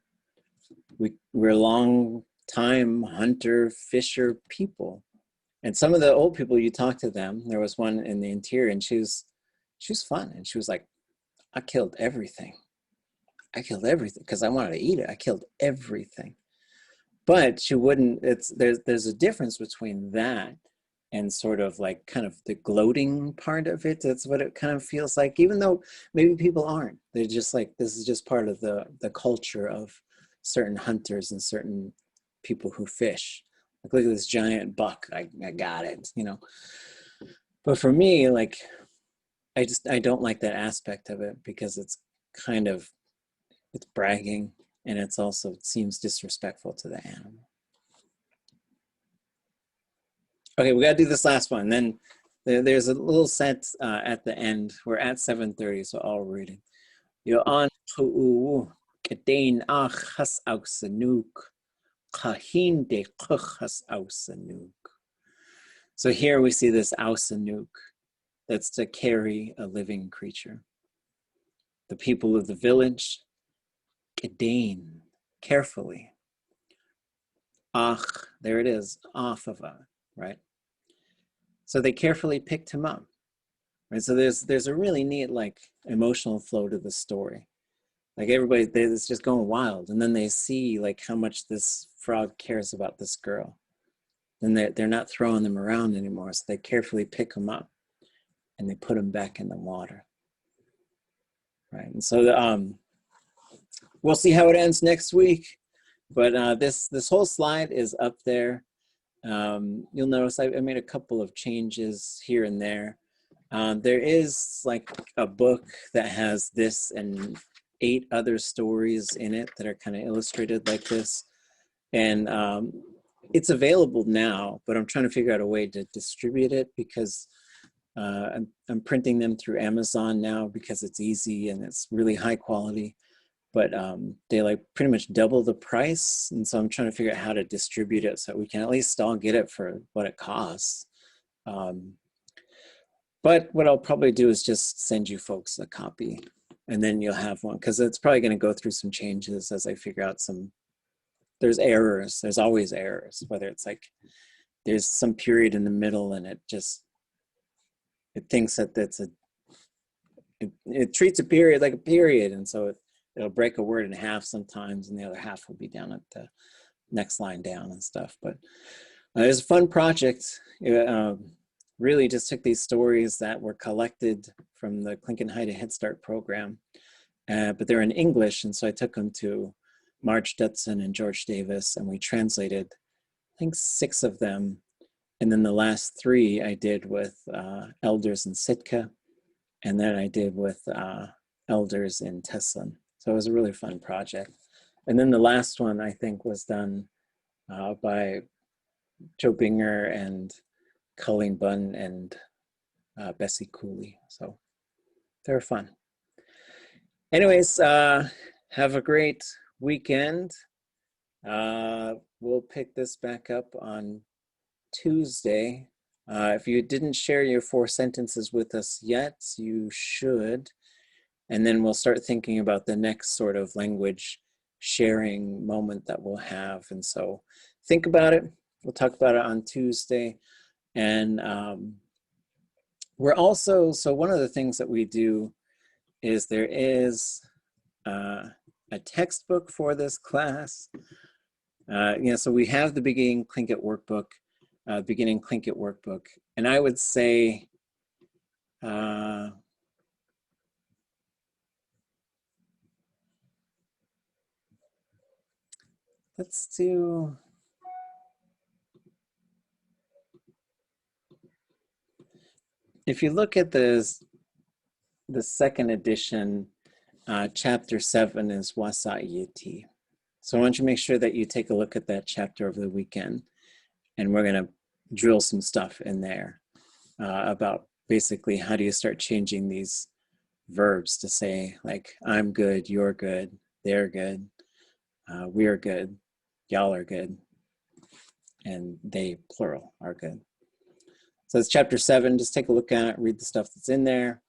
long time hunter fisher people, and some of the old people, you talk to them. There was one in the interior, and she was fun, and she was like, I killed everything because I wanted to eat it. I killed everything. But she wouldn't, there's a difference between that and sort of like kind of the gloating part of it. That's what it kind of feels like, even though maybe people aren't. They're just like, this is just part of the culture of certain hunters and certain people who fish. Like, look at this giant buck, I got it, you know. But for me, like, I don't like that aspect of it, because it's kind of, it's bragging, and it's also, it seems disrespectful to the animal. Okay, we gotta do this last one. Then there's a little set at the end. We're at 7:30, so I'll read it. Yo an ku'u kedain ach has ausanuk kahin de kuch has ausanuk. So here we see this ausanuk. That's to carry a living creature. The people of the village, kedain, carefully. Ach, there it is, off of a, right? So they carefully picked him up, right? So there's a really neat, like, emotional flow to the story. Like, everybody, it's just going wild, and then they see like how much this frog cares about this girl. And they're not throwing them around anymore, so they carefully pick them up and they put them back in the water, right? And so we'll see how it ends next week, but this whole slide is up there. You'll notice I made a couple of changes here and there. There is like a book that has this and 8 other stories in it that are kind of illustrated like this. And it's available now, but I'm trying to figure out a way to distribute it, because I'm printing them through Amazon now because it's easy and it's really high quality. But they like pretty much double the price. And so I'm trying to figure out how to distribute it so we can at least all get it for what it costs. But what I'll probably do is just send you folks a copy, and then you'll have one, because it's probably going to go through some changes as I figure out there's errors. There's always errors, whether it's like there's some period in the middle and it thinks that it treats a period like a period. And so it'll break a word in half sometimes, and the other half will be down at the next line down and stuff. But it was a fun project. It really just took these stories that were collected from the Tlingit Head Start program, but they're in English. And so I took them to Marge Dutson and George Davis, and we translated, I think, 6 of them. And then the last 3 I did with elders in Sitka, and then I did with elders in Teslin. So it was a really fun project. And then the last one, I think, was done by Joe Binger and Colleen Bunn and Bessie Cooley. So they were fun. Anyways, have a great weekend. We'll pick this back up on Tuesday. If you didn't share your 4 sentences with us yet, you should. And then we'll start thinking about the next sort of language sharing moment that we'll have. And so think about it. We'll talk about it on Tuesday. And we're also, so one of the things that we do is there is a textbook for this class. So we have the Beginning Tlingit workbook, Beginning Tlingit workbook. And I would say, let's do, if you look at the 2nd edition, chapter 7 is Aawasháayi. So I want you to make sure that you take a look at that chapter over the weekend, and we're going to drill some stuff in there about basically how do you start changing these verbs to say, like, I'm good, you're good, they're good, we're good, y'all are good, and they, plural, are good. So it's chapter 7. Just take a look at it, read the stuff that's in there,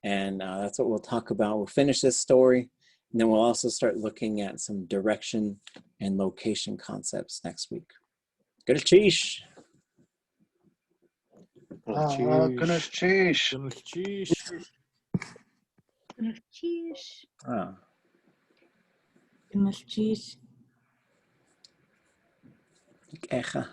and that's what we'll talk about. We'll finish this story, and then we'll also start looking at some direction and location concepts next week. Good Xíxchʼ. Goodness, cheese. Cheese. Ah. Cheese. Echa.